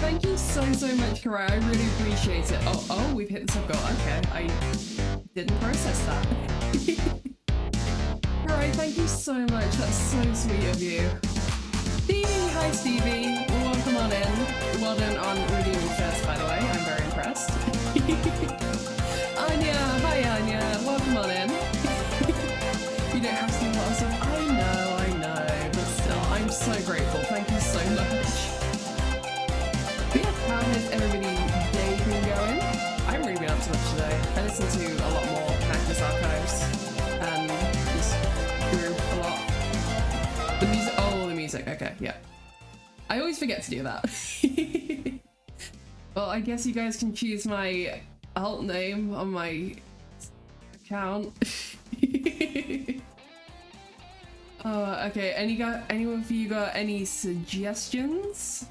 Thank you so much, Karai. I really appreciate it. Oh, we've hit the sub goal. Okay, I didn't process that. Karai, thank you so much. That's so sweet of you. Stevie, hi Stevie. Welcome on in. Well done on redeeming first, by the way. I'm very impressed. Anya, hi Anya. Welcome on in. You don't have to do a lot of stuff. I know, but still, I'm so grateful. Thank you so much. But yeah, how has everybody's day been going? I haven't really been up to much today. I listened to a lot more Cactus Archives and just grew a lot. The music, oh, the music, okay, yeah. I always forget to do that. Well, I guess you guys can choose my alt name on my account. Okay, any of you got any suggestions?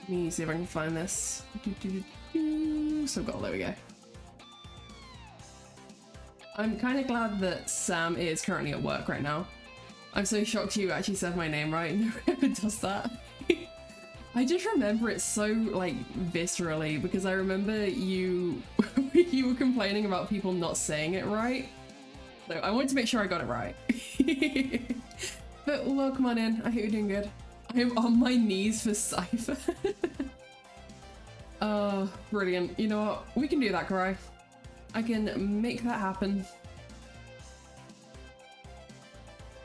Let me see if I can find this. So there we go. I'm kind of glad that Sam is currently at work right now. I'm so shocked you actually said my name right. No one ever does that. I just remember it so like viscerally because I remember you you were complaining about people not saying it right. So I wanted to make sure I got it right. But welcome on in. I hope you're doing good. I am on my knees for Cypher. Oh, brilliant. You know what? We can do that, Karai. I can make that happen.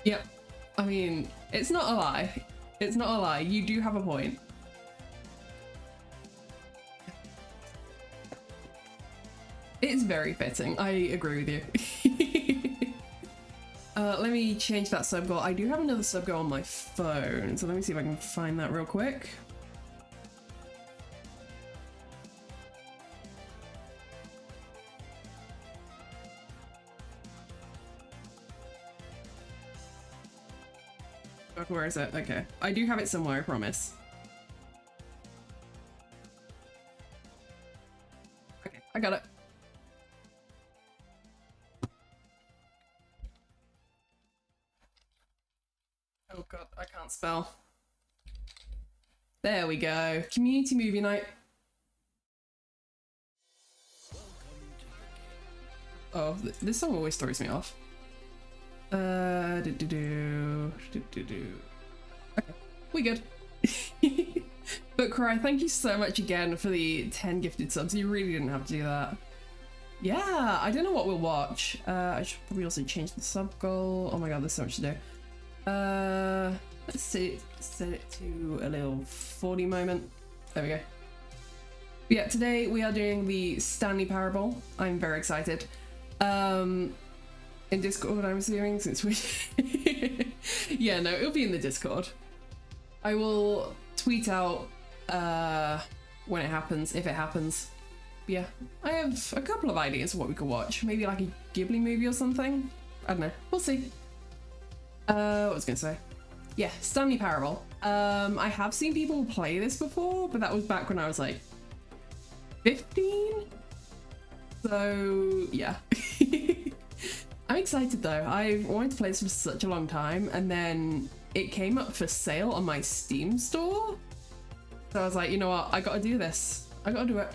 Yep. I mean, it's not a lie. It's not a lie. You do have a point. It's very fitting. I agree with you. Let me change that sub goal. I do have another sub goal on my phone, so let me see if I can find that real quick. Where is it? Okay. I do have it somewhere, I promise. Okay, I got it. Oh god, I can't spell. There we go. Community movie night. Oh, this song always throws me off. Okay, we good. But Cry, thank you so much again for the 10 gifted subs. You really didn't have to do that. Yeah, I don't know what we'll watch. I should probably also change the sub goal. Oh my god, there's so much to do. Let's set it to a little 40 moment. There we go. But yeah, today we are doing the Stanley Parable. I'm very excited. In Discord, I'm assuming, since we... Yeah, no, it'll be in the Discord. I will tweet out when it happens, if it happens. But yeah, I have a couple of ideas of what we could watch. Maybe like a Ghibli movie or something. I don't know. We'll see. What was I gonna say? Yeah, Stanley Parable. I have seen people play this before, but that was back when I was like 15. So yeah. I'm excited though. I've wanted to play this for such a long time, and then it came up for sale on my Steam store. So I was like, you know what? I gotta do this. I gotta do it.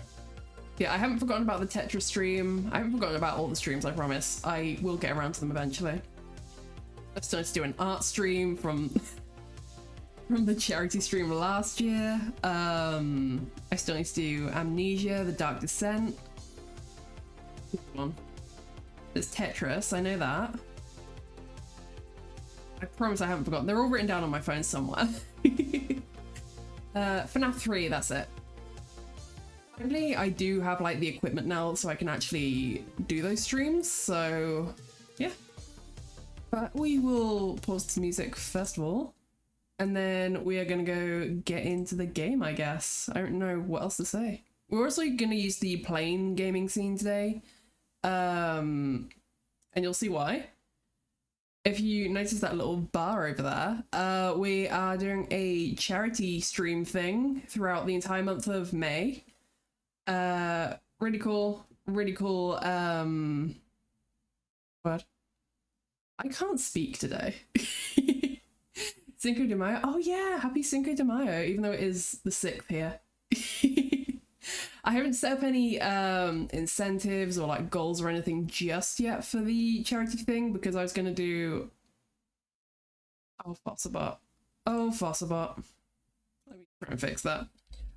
Yeah, I haven't forgotten about the Tetris stream. I haven't forgotten about all the streams, I promise. I will get around to them eventually. I've started to do an art stream from the charity stream last year. I still need to do Amnesia, The Dark Descent. Come on. There's Tetris, I know that. I promise I haven't forgotten. They're all written down on my phone somewhere. FNAF 3, that's it. Apparently I do have like the equipment now so I can actually do those streams, so yeah. But we will pause the music first of all, and then we are gonna go get into the game, I guess. I don't know what else to say. We're also gonna use the plain gaming scene today. And you'll see why. If you notice that little bar over there, we are doing a charity stream thing throughout the entire month of May. Really cool, what? I can't speak today. Cinco de Mayo. Oh yeah, happy Cinco de Mayo, even though it is the 6th here. I haven't set up any incentives or like goals or anything just yet for the charity thing because I was gonna do. Oh Fossabot. Oh Fossabot. Let me try and fix that.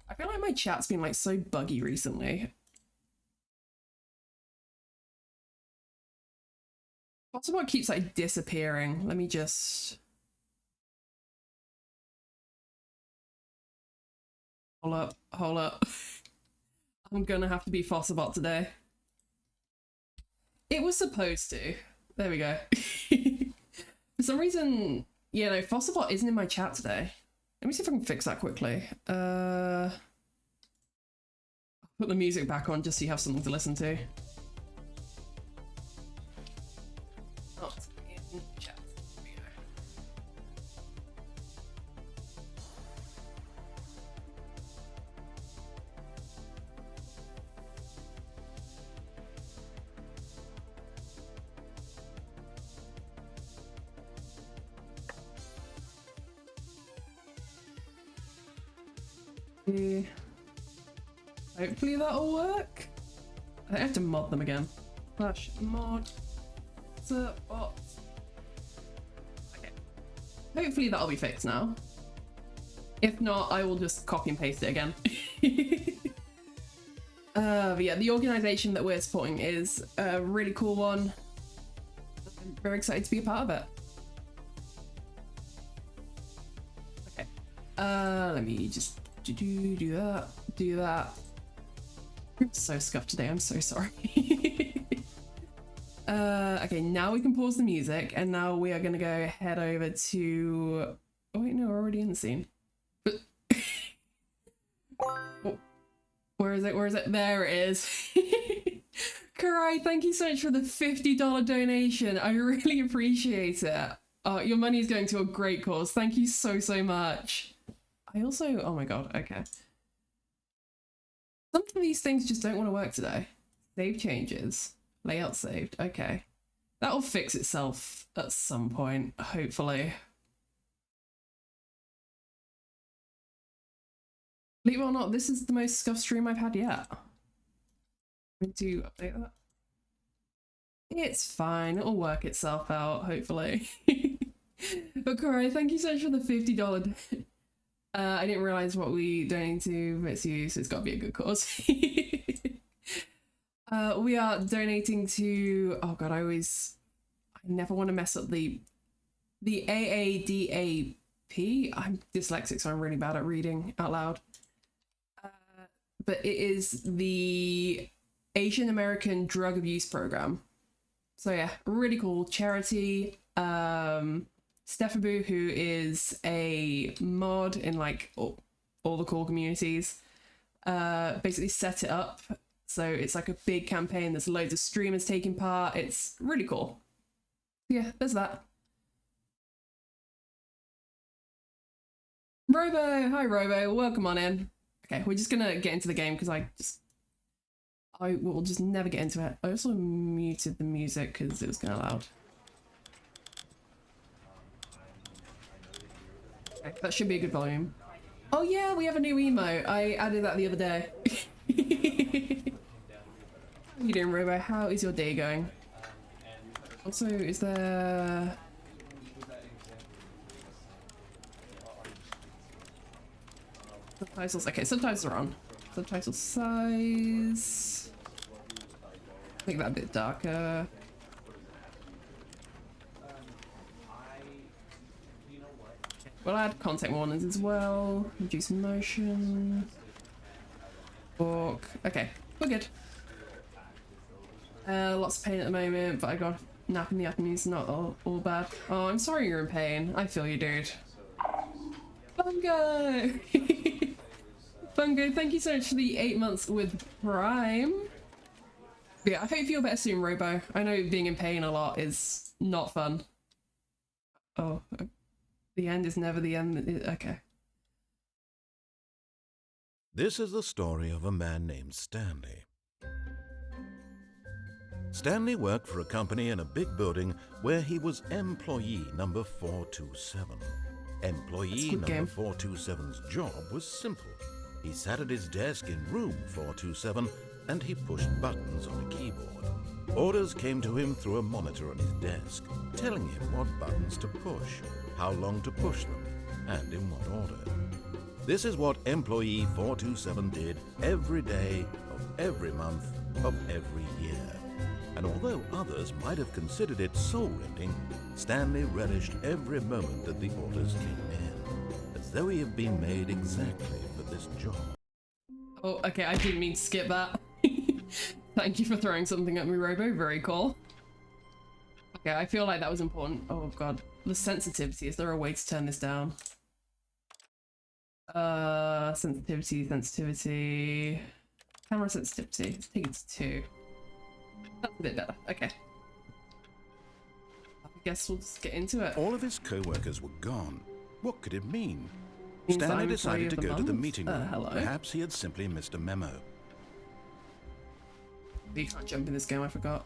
I feel like my chat's been like so buggy recently. Fossabot keeps like disappearing. Let me just. Hold up, hold up. I'm gonna have to be Fossabot today. It was supposed to. There we go. For some reason, yeah, no, Fossabot isn't in my chat today. Let me see if I can fix that quickly. I'll put the music back on just so you have something to listen to. Not in chat. There we go. Hopefully that'll work. I have to mod them again. Slash mod bot. Okay. Hopefully that'll be fixed now. If not, I will just copy and paste it again. But yeah, the organization that we're supporting is a really cool one. I'm very excited to be a part of it. Okay. Let me just do that. I'm so scuffed today, I'm so sorry. Okay, now we can pause the music, and now we are gonna go head over to... Oh wait, no, we're already in the scene. Where is it? Where is it? There it is. Karai, thank you so much for the $50 donation. I really appreciate it. Your money is going to a great cause. Thank you so much. I also... Oh my god, okay. Some of these things just don't want to work today. Save changes. Layout saved. Okay. That'll fix itself at some point, hopefully. Believe it or not, this is the most scuffed stream I've had yet. I'm going to update that. It's fine. It'll work itself out, hopefully. But Corey, thank you so much for the $50. I didn't realize what we donated to Mitsu, so it's got to be a good cause. We are donating to... Oh god, I never want to mess up the AADAP. I'm dyslexic, so I'm really bad at reading out loud. But it is the Asian American Drug Abuse Program. So yeah, really cool charity. Stefabu, who is a mod in like all the core communities, basically set it up. So it's like a big campaign. There's loads of streamers taking part. It's really cool. Yeah, there's that. Robo, hi Robo, welcome on in. Okay, we're just gonna get into the game because I will just never get into it. I also muted the music because it was kind of loud. Okay, that should be a good volume. Oh yeah, we have a new emote. I added that the other day. How you doing, Robo? How is your day going? Also, is there... Subtitles? Okay, subtitles are on. Subtitle size... Make that a bit darker. We'll add content warnings as well. Reduce motion. Book. Okay, we're good. Lots of pain at the moment, but I got a nap in the afternoon, so not all bad. Oh, I'm sorry you're in pain. I feel you, dude. Bungo! Bungo, thank you so much for the 8 months with Prime. But yeah, I hope you feel better soon, Robo. I know being in pain a lot is not fun. Oh, the end is never the end. Okay. This is the story of a man named Stanley. Stanley worked for a company in a big building where he was employee number 427. Employee good number game. 427's job was simple. He sat at his desk in room 427 and he pushed buttons on a keyboard. Orders came to him through a monitor on his desk, telling him what buttons to push, how long to push them, and in what order. This is what Employee 427 did every day of every month of every year. And although others might have considered it soul-rending, Stanley relished every moment that the orders came in, as though he had been made exactly for this job. Oh, okay, I didn't mean to skip that. Thank you for throwing something at me, Robo. Very cool. Okay, I feel like that was important. Oh god. The sensitivity. Is there a way to turn this down? Sensitivity. Camera sensitivity. Let's take it to 2. That's a bit better. Okay. I guess we'll just get into it. All of his co-workers were gone. What could it mean? Means Stanley I'm decided to employee go of to the month? meeting room. Hello. Perhaps he had simply missed a memo. You can't jump in this game, I forgot.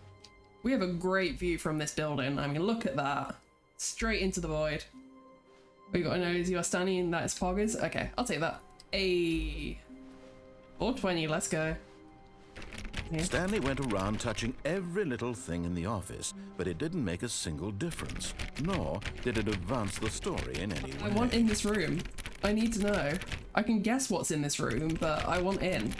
We have a great view from this building. I mean, look at that. Straight into the void. All you gotta know is you are standing in that poggers. Okay, I'll take that. A 420, let's go. Yeah. Stanley went around touching every little thing in the office, but it didn't make a single difference, nor did it advance the story in any way. I want in this room. I need to know. I can guess what's in this room, but I want in.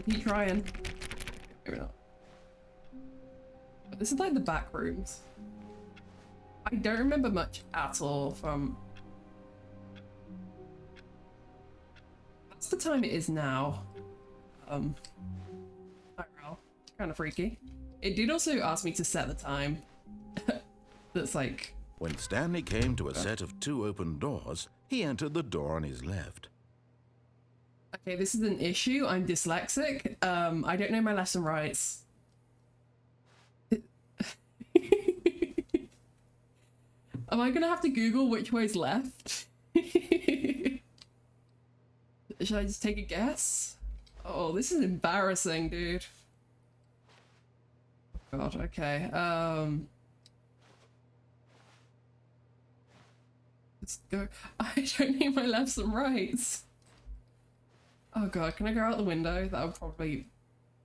Keep trying. Maybe not. But this is like the back rooms. I don't remember much at all from... That's the time it is now. IRL. Kind of freaky. It did also ask me to set the time. That's like... When Stanley came to a set of 2 open doors, he entered the door on his left. Okay, this is an issue. I'm dyslexic. I don't know my lefts and rights. Am I gonna have to Google which way's left? Should I just take a guess? Oh, this is embarrassing, dude. God, okay. Let's go. I don't know my lefts and rights. Oh god, can I go out the window? That would probably...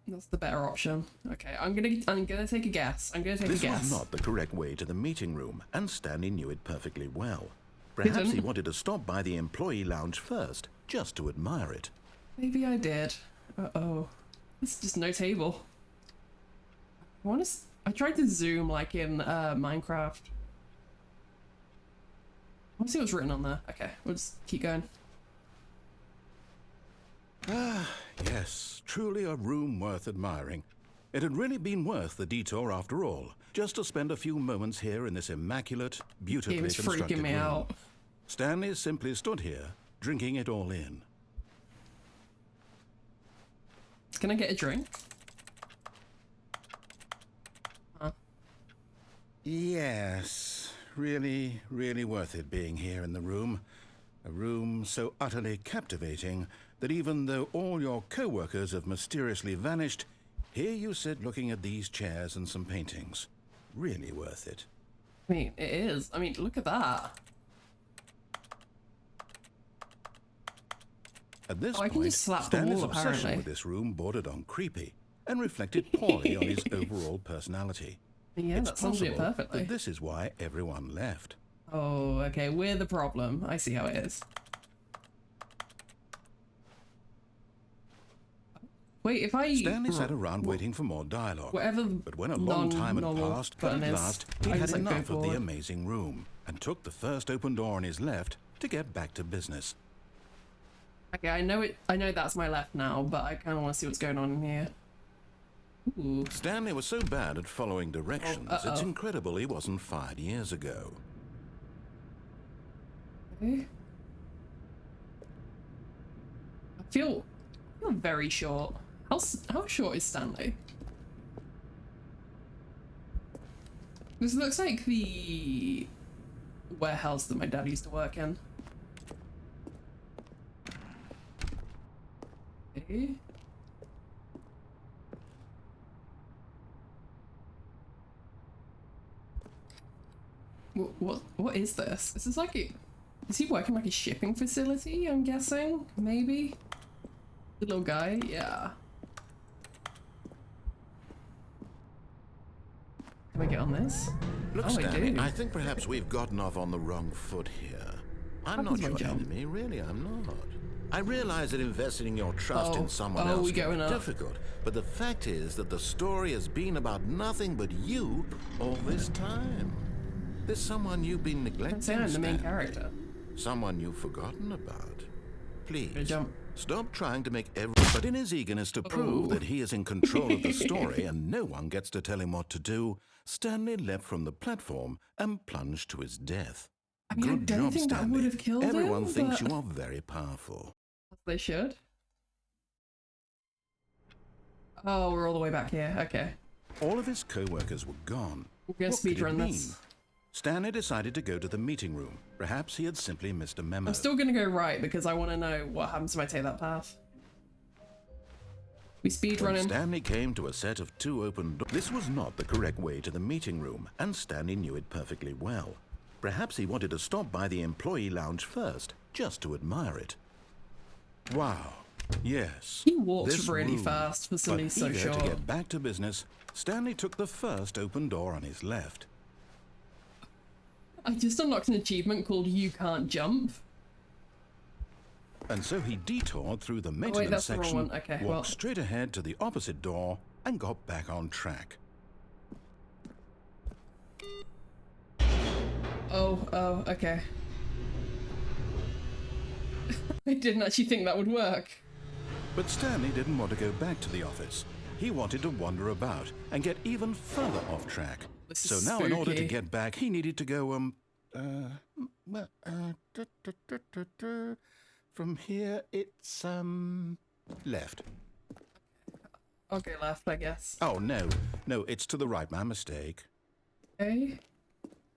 That's the better option. Okay, I'm gonna take a guess. This was not the correct way to the meeting room, and Stanley knew it perfectly well. Perhaps he Didn't. wanted to stop by the employee lounge first, just to admire it. Maybe I did. Uh-oh. There's just no table. I tried to zoom like in Minecraft. I want to see what's written on there. Okay, we'll just keep going. Ah, yes, truly a room worth admiring. It had really been worth the detour after all, just to spend a few moments here in this immaculate, beautifully Game's constructed freaking me room. out. Stanley simply stood here, drinking it all in. Can I get a drink? Huh. Yes, really, really worth it being here in the room. A room so utterly captivating that even though all your co-workers have mysteriously vanished, here you sit looking at these chairs and some paintings. Really worth it. I mean, it is. I mean, look at that. At this Oh, I can point, just slap the Stanley's wall, obsession apparently. with this room bordered on creepy and reflected poorly on his overall personality. Yeah, It's that sums it possible perfectly. that this is why everyone left. Oh, okay, we're the problem. I see how it is. Wait, if I... Stanley sat around waiting for more dialogue. Whatever But when a long time had non-normal passed, button at is, last he I had just, like, go enough of the forward. amazing room and took the first open door on his left to get back to business. Okay, I know that's my left now, but I kind of want to see what's going on in here. Ooh. Stanley was so bad at following directions, it's incredible he wasn't fired years ago. Okay. I feel very short. How short is Stanley? This looks like the warehouse that my dad used to work in. Okay. What is this? This is like a... Is he working like a shipping facility, I'm guessing? Maybe? The little guy? Yeah. Can we get on this? Look, Oh, Stanley, do. I think perhaps we've gotten off on the wrong foot here. I'm not your enemy, really, I'm not. I realize that investing your trust in someone else can be difficult, but the fact is that the story has been about nothing but you all this time. There's someone you've been neglecting, Stanley. I'm the main Stanley. character. Someone you've forgotten about. Please, Jump. stop trying to make But in his eagerness to prove that he is in control of the story and no one gets to tell him what to do, Stanley leapt from the platform and plunged to his death. I mean, Good I don't job, think Stanley. that would have killed Everyone him, thinks but... you are very powerful. They should. Oh, we're all the way back here. Okay. All of his co-workers were gone. We're gonna What could it speedrun mean? this. Stanley decided to go to the meeting room. Perhaps he had simply missed a memo. I'm still gonna go right because I want to know what happens if I take that path. We speed When running. Stanley came to a set of 2 open doors. This was not the correct way to the meeting room, and Stanley knew it perfectly well. Perhaps he wanted to stop by the employee lounge first, just to admire it. Wow. Yes. He walks this really room. fast for somebody But so eager short. to get back to business, Stanley took the first open door on his left. I just unlocked an achievement called You Can't Jump. And so he detoured through the maintenance wait, that's the wrong section, one. Okay, walked well. straight ahead to the opposite door, and got back on track. Oh, okay. I didn't actually think that would work. But Stanley didn't want to go back to the office. He wanted to wander about and get even further off track. This So is now in order to spooky. get back, he needed to go, from here it's, left. Okay, left, I guess. Oh, no, it's to the right, my mistake. Okay.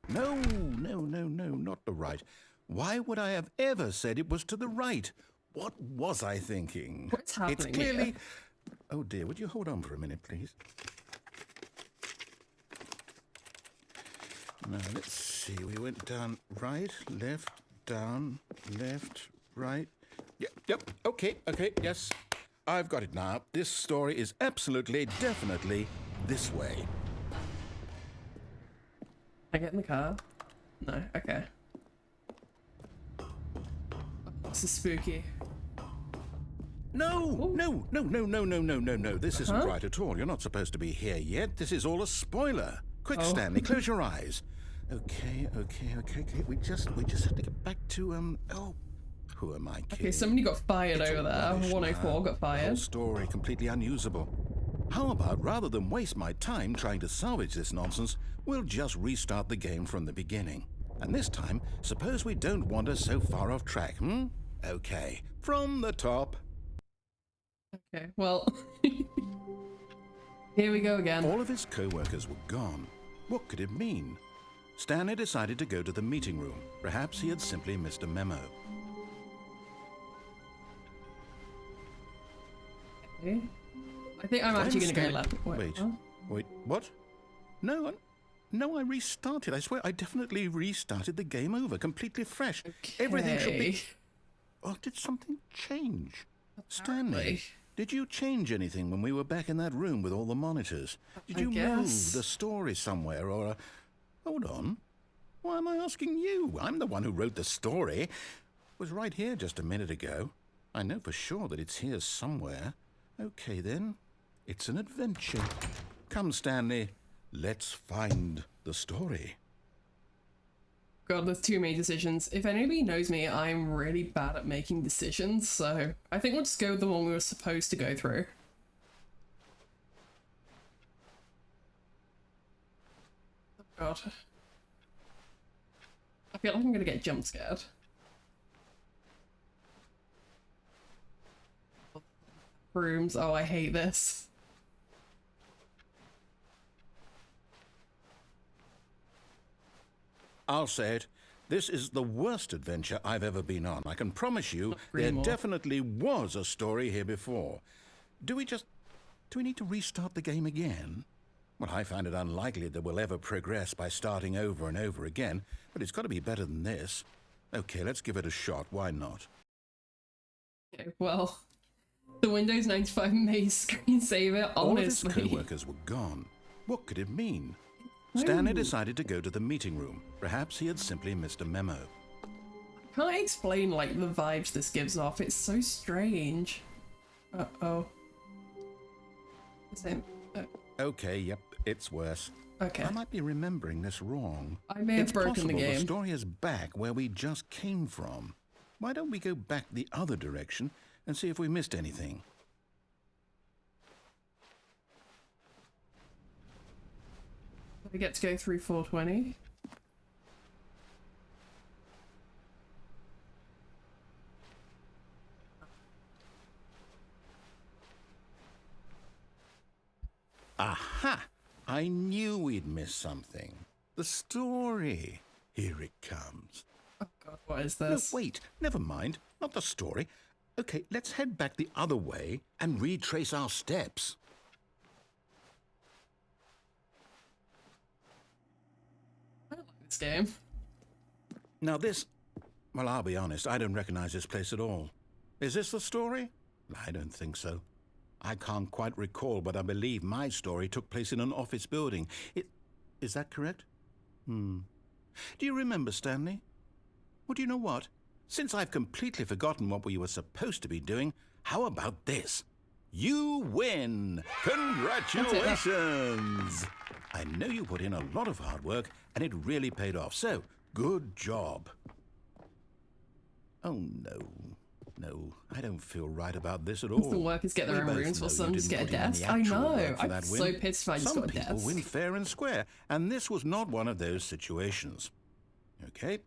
No, not the right. Why would I have ever said it was to the right? What was I thinking? What's happening It's clearly... here? Oh dear, would you hold on for a minute, please? Now, let's see. We went down right, left, down, left, right. Yep, okay, yes. I've got it now. This story is absolutely, definitely this way. Can I get in the car? No, okay. This is spooky. No. This isn't right at all. You're not supposed to be here yet. This is all a spoiler. Quick, Stanley, close your eyes. Okay. We just have to get back to, who am I kidding? Okay, somebody got fired It's over all there. rubbish 104 now. got The whole fired. story completely unusable. How about, rather than waste my time trying to salvage this nonsense, we'll just restart the game from the beginning. And this time, suppose we don't wander so far off track, Okay, from the top. Okay, well... Here we go again. All of his co-workers were gone. What could it mean? Stanley decided to go to the meeting room. Perhaps he had simply missed a memo. Okay. I think I'm actually going to go left. Wait, huh? what? No, I restarted. I swear, I definitely restarted the game over, completely fresh. Everything should be... Okay. Oh, did something change? Stanley, Apparently. did you change anything when we were back in that room with all the monitors? Did you guess. move the story somewhere or... Hold on. Why am I asking you? I'm the one who wrote the story. It was right here just a minute ago. I know for sure that it's here somewhere. Okay, then. It's an adventure. Come, Stanley. Let's find the story. God, there's too many decisions. If anybody knows me, I'm really bad at making decisions, so I think we'll just go with the one we were supposed to go through. Oh God. I feel like I'm gonna get jump scared. Rooms. Oh, I hate this. I'll say it. This is the worst adventure I've ever been on. I can promise you there definitely was a story here before. Do we need to restart the game again? Well, I find it unlikely that we'll ever progress by starting over and over again, but it's got to be better than this. Okay, let's give it a shot. Why not? Okay, well, the Windows 95 may screensaver it, honestly. All of his co-workers were gone. What could it mean? Stanley decided to go to the meeting room. Perhaps he had simply missed a memo. Can't explain, like, the vibes this gives off. It's so strange. Uh-oh. Same. Okay, yep, it's worse. Okay. I might be remembering this wrong. I may have broken the game. The story is back where we just came from. Why don't we go back the other direction and see if we missed anything? I get to go through 420. Aha! I knew we'd miss something. The story. Here it comes. Oh god, what is this? No, wait, never mind. Not the story. Okay, let's head back the other way and retrace our steps. I don't like this game. Now this... Well, I'll be honest, I don't recognize this place at all. Is this the story? I don't think so. I can't quite recall, but I believe my story took place in an office building. Is that correct? Do you remember, Stanley? Well, do you know what? Since I've completely forgotten what we were supposed to be doing, how about this? You win! Congratulations! I know you put in a lot of hard work, and it really paid off, so good job. Oh, no. No, I don't feel right about this at all. The workers get their own rooms while some just get a desk. I know. I'm so pissed if I just got a desk. Some people win fair and square, and this was not one of those situations. Okay,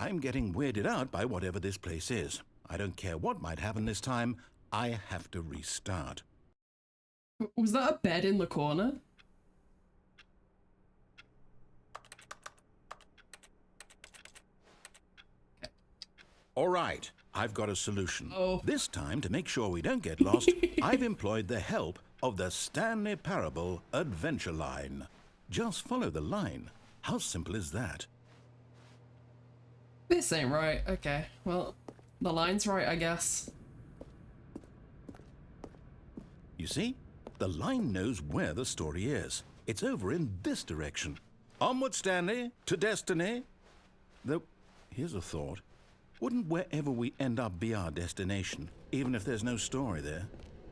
I'm getting weirded out by whatever this place is. I don't care what might happen this time. I have to restart. Was that a bed in the corner? All right, I've got a solution. Oh. This time, to make sure we don't get lost, I've employed the help of the Stanley Parable Adventure Line. Just follow the line. How simple is that? This ain't right. Okay, well, the line's right, I guess. You see? The line knows where the story is. It's over in this direction. Onward, Stanley, to destiny. Though, here's a thought. Wouldn't wherever we end up be our destination, even if there's no story there?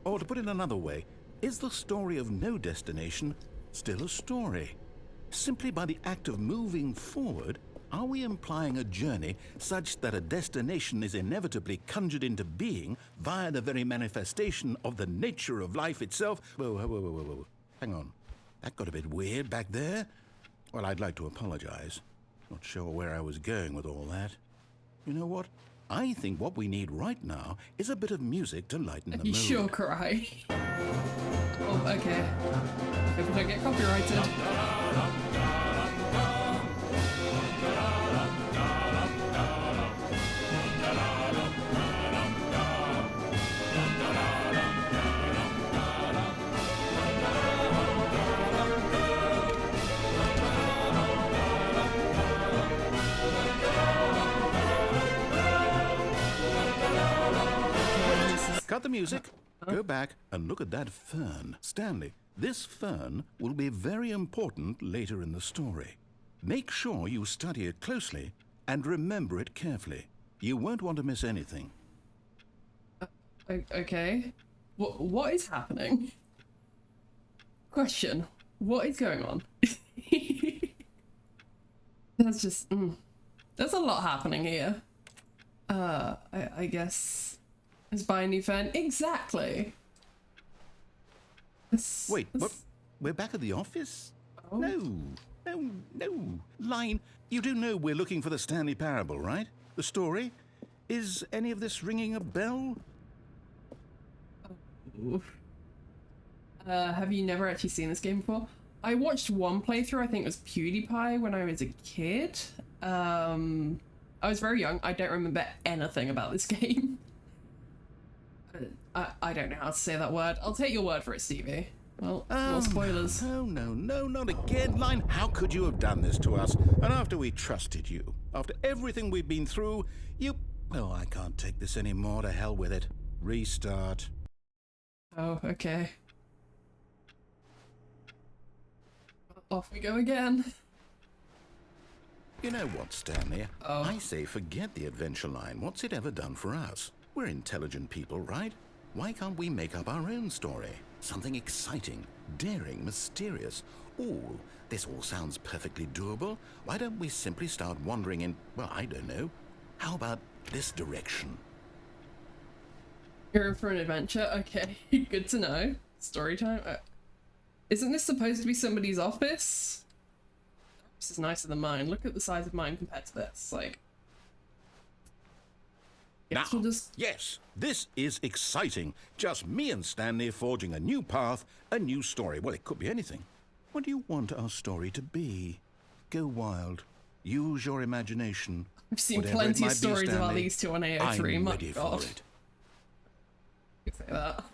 Or to put it another way, is the story of no destination still a story? Simply by the act of moving forward, are we implying a journey such that a destination is inevitably conjured into being via the very manifestation of the nature of life itself? Whoa. Hang on. That got a bit weird back there. Well, I'd like to apologize. Not sure where I was going with all that. You know what? I think what we need right now is a bit of music to lighten the mood. You sure cry. Oh, okay. Hope we don't get copyrighted. Cut the music. Go back and look at that fern. Stanley, this fern will be very important later in the story. Make sure you study it closely and remember it carefully. You won't want to miss anything. Okay. What is happening? Question. What is going on? That's just... There's a lot happening here. I guess... Let's buy a new fern. Exactly! Wait, what? We're back at the office? Oh. No. Line, you do know we're looking for the Stanley Parable, right? The story? Is any of this ringing a bell? Oh. Have you never actually seen this game before? I watched one playthrough, I think it was PewDiePie, when I was a kid. I was very young. I don't remember anything about this game. I don't know how to say that word. I'll take your word for it, Stevie. Well, more spoilers. No, no, no, not again, Line. How could you have done this to us? And after we trusted you, after everything we've been through, you... Oh, I can't take this anymore. To hell with it. Restart. Oh, okay. Off we go again. You know what, Stanley? Oh. I say forget the adventure line. What's it ever done for us? We're intelligent people, right? Why can't we make up our own story? Something exciting, daring, mysterious. Ooh, this all sounds perfectly doable. Why don't we simply start wandering in, well, I don't know. How about this direction? You're in for an adventure? Okay, good to know. Story time? Isn't this supposed to be somebody's office? This is nicer than mine. Look at the size of mine compared to this. Like, Now, we'll just... yes, this is exciting. Just me and Stanley forging a new path, a new story. Well, it could be anything. What do you want our story to be? Go wild. Use your imagination. I've seen Whatever plenty it of might be, stories about Stanley, these two on AO3. I'm My ready God. for it. You say that.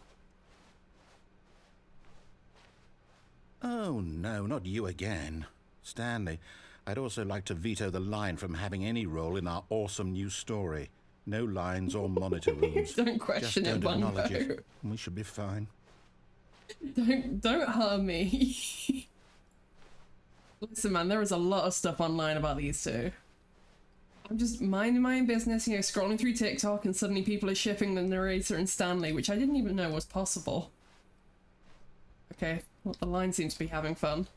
Oh, no, not you again. Stanley, I'd also like to veto the line from having any role in our awesome new story. No lines or monitor rooms. Don't question Just it, don't acknowledge Bungo. it. We should be fine. Don't harm me. Listen, man, there is a lot of stuff online about these two. I'm just minding my own business, you know, scrolling through TikTok, and suddenly people are shipping the narrator and Stanley, which I didn't even know was possible. Okay, well, the line seems to be having fun.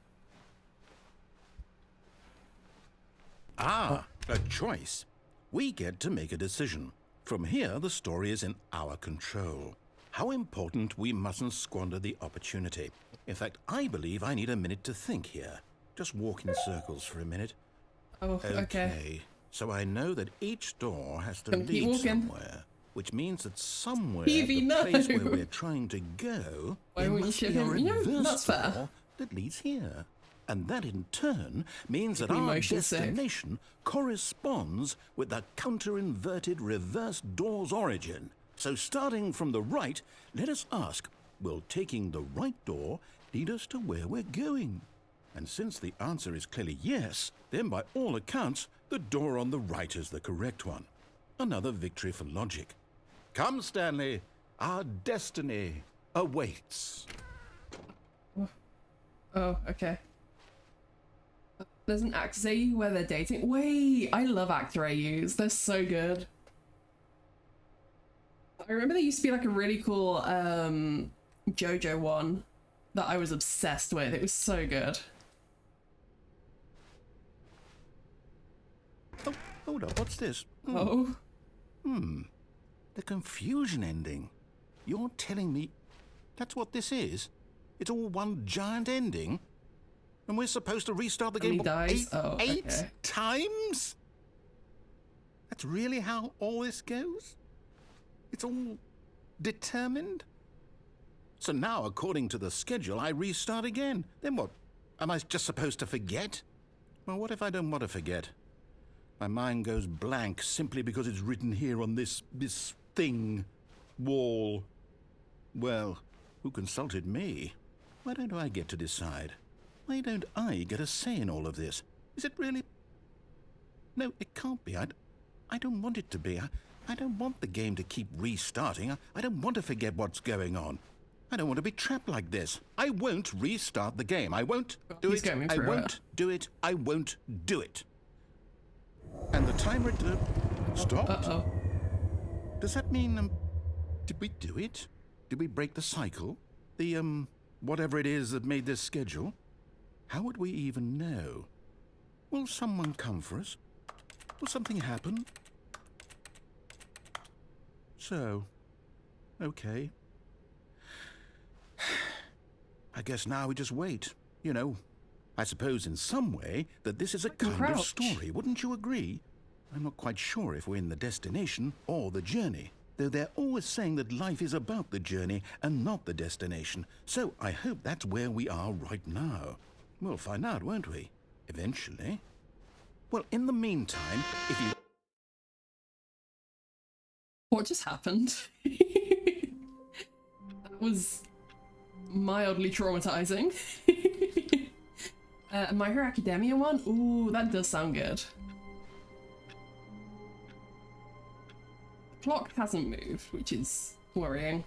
Ah, a choice. We get to make a decision. From here, the story is in our control. How important, we mustn't squander the opportunity. In fact, I believe I need a minute to think here. Just walk in circles for a minute. Oh, okay. So I know that each door has to Gonna keep lead walking. somewhere, which means that somewhere, Evie, the no. place where we're trying to go, Why there won't you must ship be a him? You know, reverse that's fair. door that leads here. And that in turn means that Make me our motion sick. destination corresponds with the counter-inverted reverse door's origin. So starting from the right, let us ask, will taking the right door lead us to where we're going? And since the answer is clearly yes, then by all accounts, the door on the right is the correct one. Another victory for logic. Come, Stanley, our destiny awaits. Oh, okay. There's an Act AU where they're dating. Wait, I love Actor AUs. They're so good. I remember there used to be like a really cool JoJo one that I was obsessed with. It was so good. Oh, hold up, what's this? Oh. The confusion ending. You're telling me that's what this is? It's all one giant ending? And we're supposed to restart the And he game dies? Oh, eight okay. times? That's really how all this goes? It's all determined? So now, according to the schedule, I restart again. Then what? Am I just supposed to forget? Well, what if I don't want to forget? My mind goes blank simply because it's written here on this thing, wall. Well, who consulted me? Why don't I get to decide? Why don't I get a say in all of this? Is it really? No, it can't be. I don't want it to be. I don't want the game to keep restarting. I don't want to forget what's going on. I don't want to be trapped like this. I won't restart the game. I won't do He's it. going I through won't do it. I won't do it. And the timer stopped. Uh-oh. Does that mean, did we do it? Did we break the cycle? The, whatever it is that made this schedule? How would we even know? Will someone come for us? Will something happen? So, okay. I guess now we just wait. You know, I suppose in some way that this is a kind of Crouch. story, wouldn't you agree? I'm not quite sure if we're in the destination or the journey, though they're always saying that life is about the journey and not the destination. So I hope that's where we are right now. We'll find out, won't we? Eventually. Well, in the meantime, if you... What just happened? That was mildly traumatizing. My Hero Academia one? Ooh, that does sound good. The clock hasn't moved, which is worrying.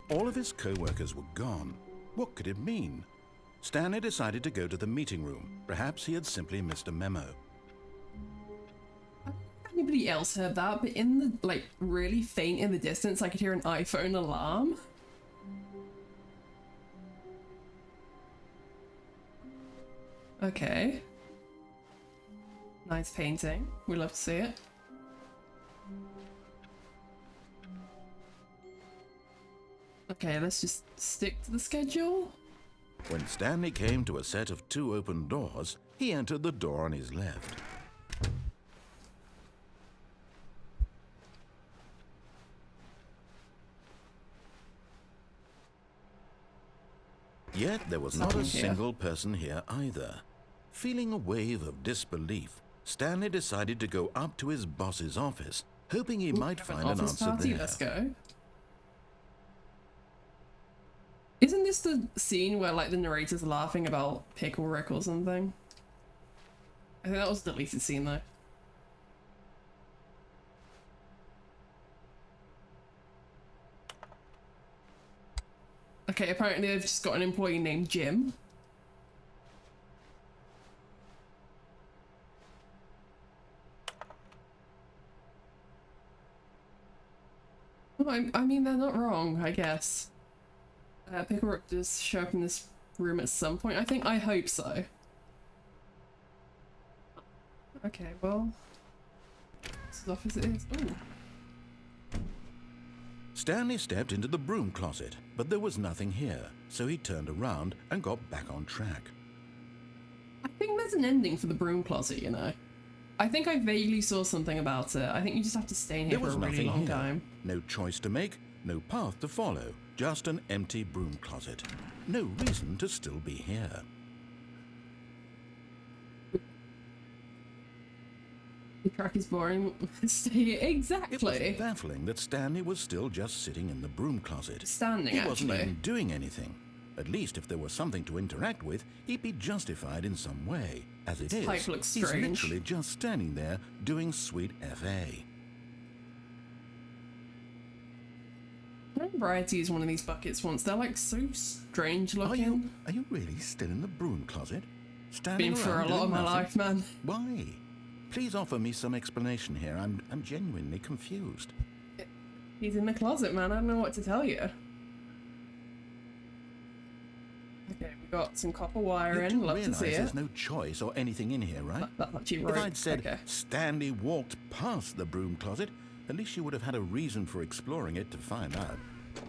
All of his co-workers were gone. What could it mean? Stanley decided to go to the meeting room. Perhaps he had simply missed a memo. I don't know if anybody else heard that, but in the, like, really faint in the distance, I could hear an iPhone alarm. Okay. Nice painting. We love to see it. Okay, let's just stick to the schedule. When Stanley came to a set of 2 open doors, he entered the door on his left. Yet there was not a single person here either. Feeling a wave of disbelief, Stanley decided to go up to his boss's office, hoping he might find an answer there. Let's go. Isn't this the scene where, like, the narrator's laughing about Pickle Rick or something? I think that was the deleted scene, though. Okay, apparently they've just got an employee named Jim. Well, I mean, they're not wrong, I guess. Pickle Rick does show up in this room at some point, I think. I hope so. Okay, well... this is off as it is. Ooh. Stanley stepped into the broom closet, but there was nothing here, so he turned around and got back on track. I think there's an ending for the broom closet, you know. I think I vaguely saw something about it. I think you just have to stay in here for a really long time. No choice to make, no path to follow, just an empty broom closet. No reason to still be here. The track is boring. Stay here. Exactly. It was baffling that Stanley was still just sitting in the broom closet. Standing, He wasn't actually. even doing anything. At least if there was something to interact with, he'd be justified in some way. As it is, pipe looks he's strange. literally just standing there doing sweet FA. I remember I had to use one of these buckets once. They're like so strange looking. Are you really still in the broom closet? Standing Been for around a lot doing of my nothing? life, man. Why? Please offer me some explanation here. I'm genuinely confused. He's in the closet, man. I don't know what to tell you. Okay, we got some copper wire in. Love to see it. There's no choice or anything in here, right? That's actually right. If I'd said okay. Stanley walked past the broom closet, at least you would have had a reason for exploring it to find out.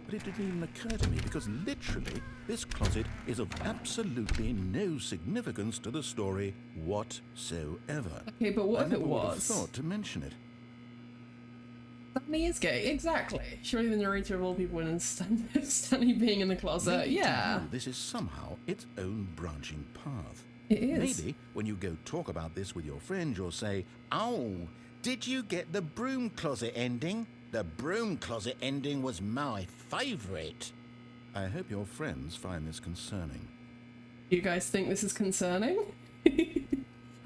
But it didn't even occur to me because literally this closet is of absolutely no significance to the story whatsoever. Okay, but what if it I never would have was? thought to mention it. Stanley is gay, exactly. Surely the narrator of all people wouldn't Stanley being in the closet. Maybe Yeah. to you, this is somehow its own branching path. It is. Maybe when you go talk about this with your friend, you'll say, "Oh, did you get the broom closet ending? The broom closet ending was my favourite." I hope your friends find this concerning. You guys think this is concerning?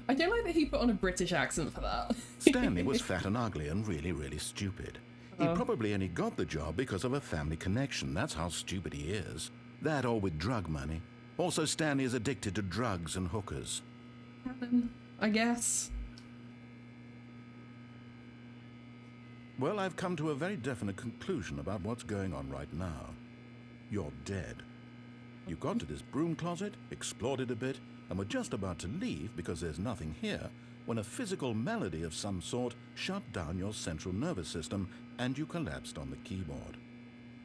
I don't like that he put on a British accent for that. Stanley was fat and ugly and really, really stupid. He probably only got the job because of a family connection. That's how stupid he is. That or with drug money. Also, Stanley is addicted to drugs and hookers. I guess. Well, I've come to a very definite conclusion about what's going on right now. You're dead. You got to this broom closet, explored it a bit, and were just about to leave because there's nothing here when a physical malady of some sort shut down your central nervous system and you collapsed on the keyboard.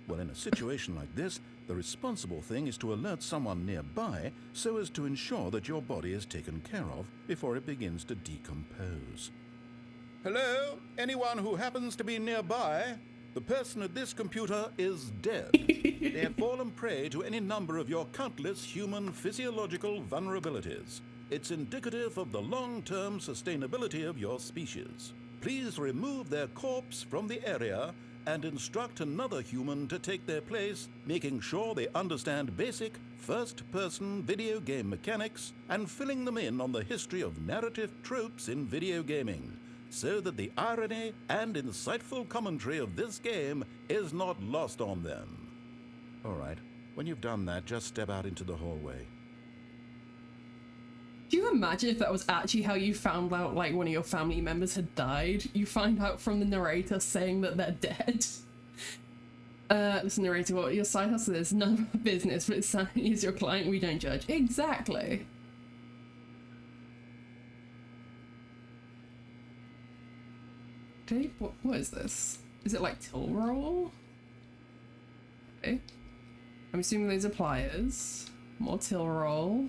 Well, in a situation like this, the responsible thing is to alert someone nearby so as to ensure that your body is taken care of before it begins to decompose. Hello? Anyone who happens to be nearby? The person at this computer is dead. They have fallen prey to any number of your countless human physiological vulnerabilities. It's indicative of the long-term sustainability of your species. Please remove their corpse from the area and instruct another human to take their place, making sure they understand basic first-person video game mechanics and filling them in on the history of narrative tropes in video gaming, so that the irony and insightful commentary of this game is not lost on them. All right, when you've done that, just step out into the hallway. Do you imagine if that was actually how you found out, like, one of your family members had died? You find out from the narrator saying that they're dead. Listen, narrator, what your side hustle is none of our business, but it's your client, we don't judge. Exactly. Okay, what is this? Is it like till roll? Okay. I'm assuming those are pliers. More till roll.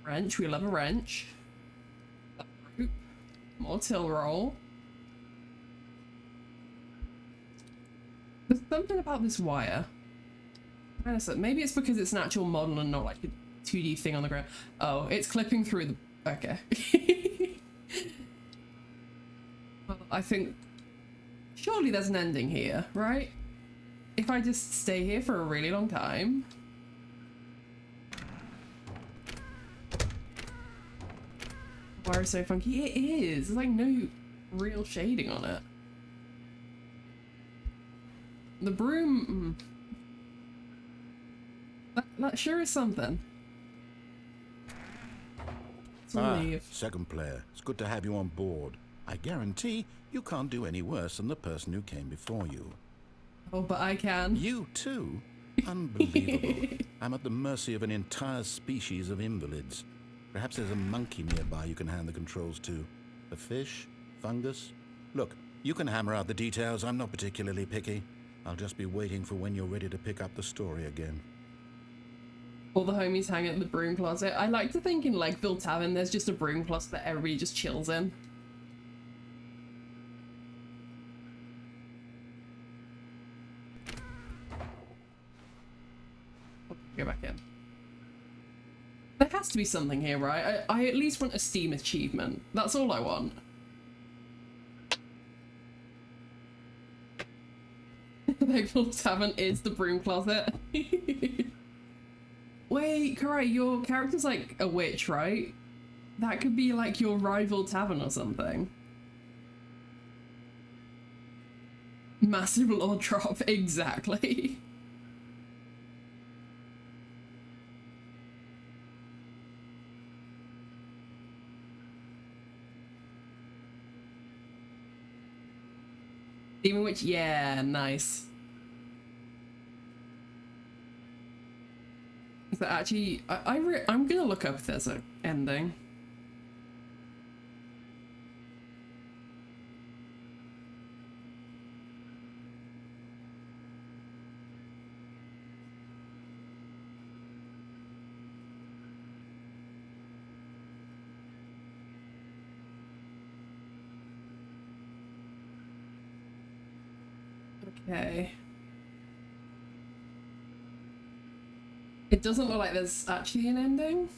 Wrench, we love a wrench. More till roll. There's something about this wire. Maybe it's because it's an actual model and not like a 2D thing on the ground. Oh, it's clipping through the... Okay. Well, I think... Surely there's an ending here, right? If I just stay here for a really long time... Wire is so funky. It is. There's like no real shading on it. The broom. That sure is something. Leave. Second player. It's good to have you on board. I guarantee you can't do any worse than the person who came before you. Oh, but I can. You too? Unbelievable. I'm at the mercy of an entire species of invalids. Perhaps there's a monkey nearby you can hand the controls to. A fish? Fungus? Look, you can hammer out the details. I'm not particularly picky. I'll just be waiting for when you're ready to pick up the story again. All the homies hang at the broom closet. I like to think in Lakeville Tavern there's just a broom closet that everybody just chills in. Go back in. There has to be something here, right? I at least want a Steam achievement. That's all I want. Lakeville Tavern is the broom closet. Wait, Karai, your character's like a witch, right? That could be like your rival tavern or something. Massive lore drop, exactly. Demon Witch, yeah, nice. Is that actually... I'm gonna look up if there's an ending. Okay. It doesn't look like there's actually an ending.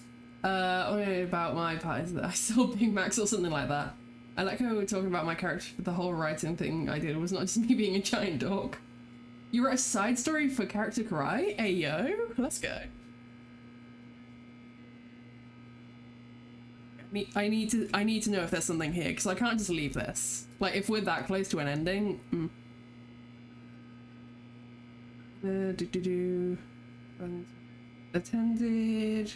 Only about my part is that I saw Big Max or something like that. I like how we were talking about my character, but the whole writing thing I did was not just me being a giant dog. You wrote a side story for character Karai? Hey yo, let's go. I need to know if there's something here, because I can't just leave this. Like, if we're that close to an ending, Attended.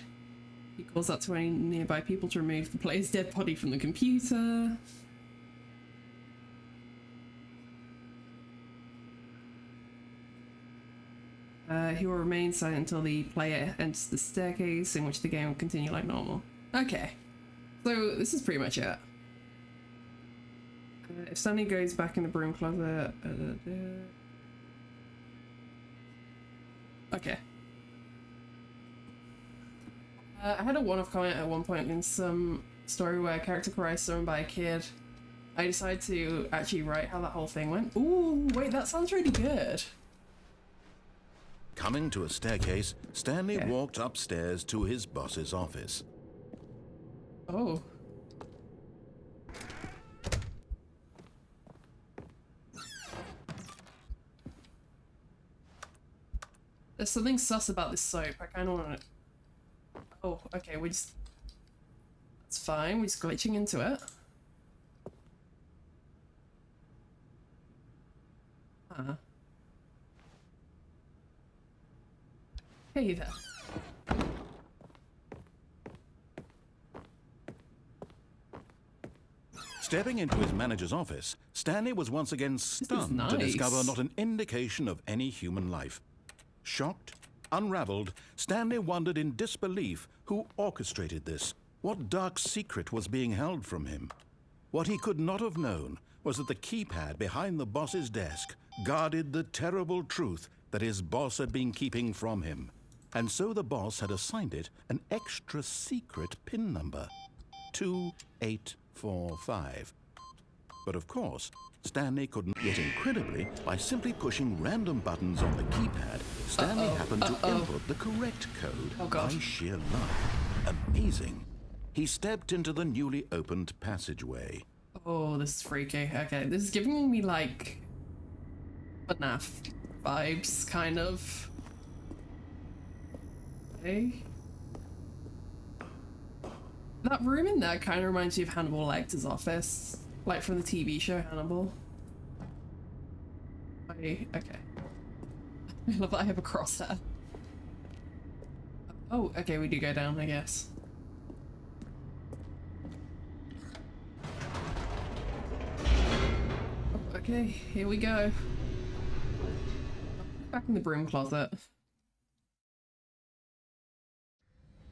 He calls out to any nearby people to remove the player's dead body from the computer. He will remain silent until the player enters the staircase, in which the game will continue like normal. Okay. So this is pretty much it. If Stanley goes back in the broom closet... Okay. I had a one-off comment at one point in some story where character Karai is summoned by a kid. I decided to actually write how that whole thing went. Ooh, wait, that sounds really good. Coming to a staircase, Stanley walked upstairs to his boss's office. Oh, There's something sus about this soap. I kind of want to... Oh, okay, we just... That's fine, we're just glitching into it. Hey there. Stepping into his manager's office, Stanley was once again stunned to nice. discover not an indication of any human life. Shocked, unraveled, Stanley wondered in disbelief who orchestrated this. What dark secret was being held from him? What he could not have known was that the keypad behind the boss's desk guarded the terrible truth that his boss had been keeping from him. And so the boss had assigned it an extra secret PIN number, 2845. But of course, Stanley couldn't. Yet incredibly, by simply pushing random buttons on the keypad, Stanley happened to input the correct code by sheer luck. Amazing. He stepped into the newly opened passageway. Oh, this is freaky. Okay, this is giving me like FNAF vibes, kind of. Okay. That room in there kind of reminds me of Hannibal Lecter's office, like from the TV show Hannibal. Okay. I love that I have a crosshair. Oh, okay, we do go down, I guess. Okay, here we go. Back in the broom closet.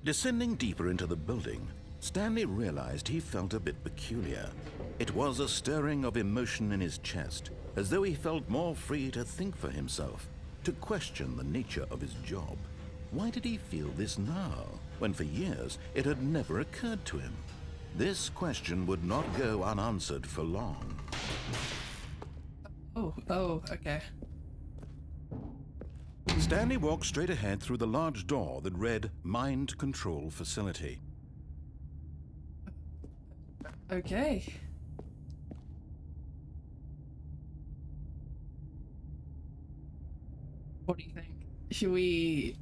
Descending deeper into the building, Stanley realized he felt a bit peculiar. It was a stirring of emotion in his chest, as though he felt more free to think for himself, to question the nature of his job. Why did he feel this now, when for years it had never occurred to him? This question would not go unanswered for long. Oh, okay. Stanley walked straight ahead through the large door that read Mind Control Facility. Okay. What do you think? Should we...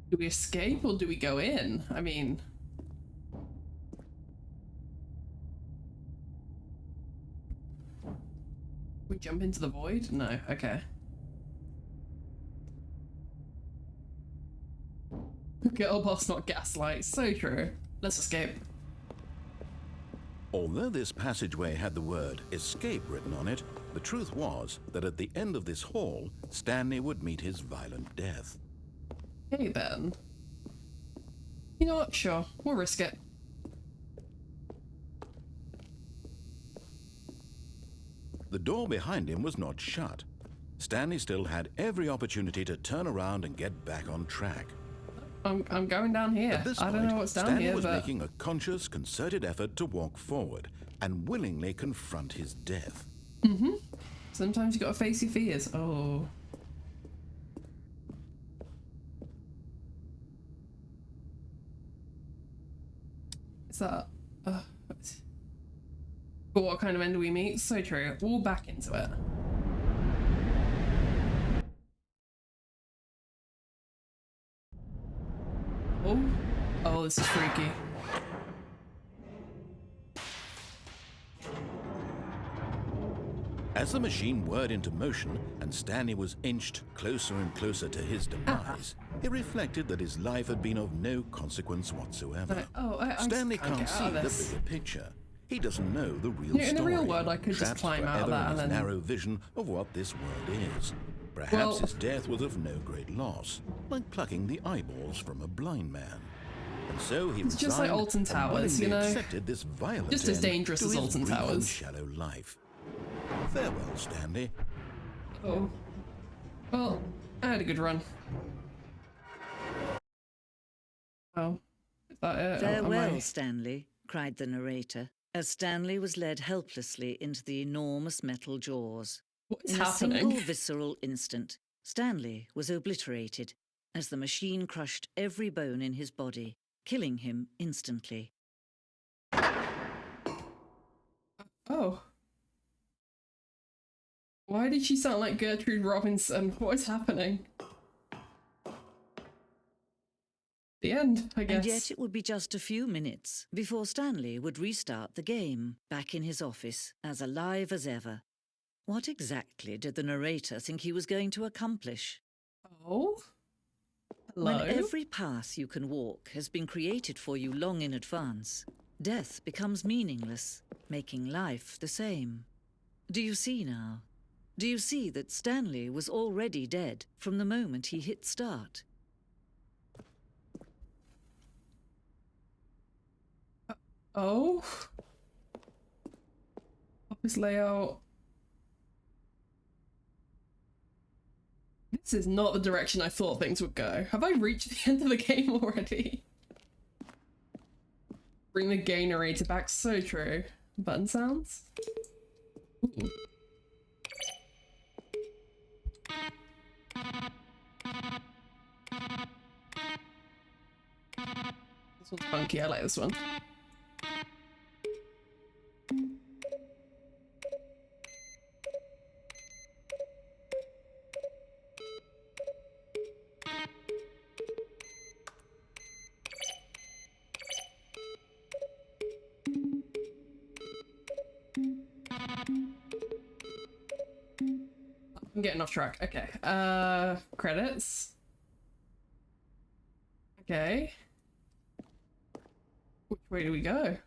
Do we escape or do we go in? I mean... We jump into the void? No, okay. Girl boss, not gaslight. So true. Let's escape. Although this passageway had the word escape written on it, the truth was that at the end of this hall, Stanley would meet his violent death. Hey then. You know what? Sure, we'll risk it. The door behind him was not shut. Stanley still had every opportunity to turn around and get back on track. I'm going down here. At this I don't point, know what's down Stanley here, was but... making a conscious, concerted effort to walk forward and willingly confront his death. Mm-hmm. Sometimes you gotta face your fears. Oh. Is that... But what kind of end do we meet? So true. We'll back into it. Oh. Oh, this is freaky. As the machine whirred into motion and Stanley was inched closer and closer to his demise, he reflected that his life had been of no consequence whatsoever. Stanley can't see the bigger picture. He doesn't know the real story. In the real world, I could just climb out of that and then... narrow vision of what this world is. Perhaps his death was of no great loss, like plucking the eyeballs from a blind man. And so he it's just like Alton Towers, you know? Accepted this violent just as dangerous as Alton Towers. Shallow life. Farewell, Stanley. Oh. Well, I had a good run. Oh. Is that it? Farewell, Stanley, cried the narrator, as Stanley was led helplessly into the enormous metal jaws. What's In happening? a single visceral instant, Stanley was obliterated as the machine crushed every bone in his body, killing him instantly. Oh. Why did she sound like Gertrude Robinson? What is happening? The end, I guess. And yet it would be just a few minutes before Stanley would restart the game, back in his office, as alive as ever. What exactly did the narrator think he was going to accomplish? Oh? Hello? When every path you can walk has been created for you long in advance, death becomes meaningless, making life the same. Do you see now? Do you see that Stanley was already dead from the moment he hit start? Oh? Office layout. This is not the direction I thought things would go. Have I reached the end of the game already? Bring the gay narrator back, so true. Button sounds? Ooh. This one's funky, I like this one. I'm getting off track. Okay. Credits. Okay. Which way do we go?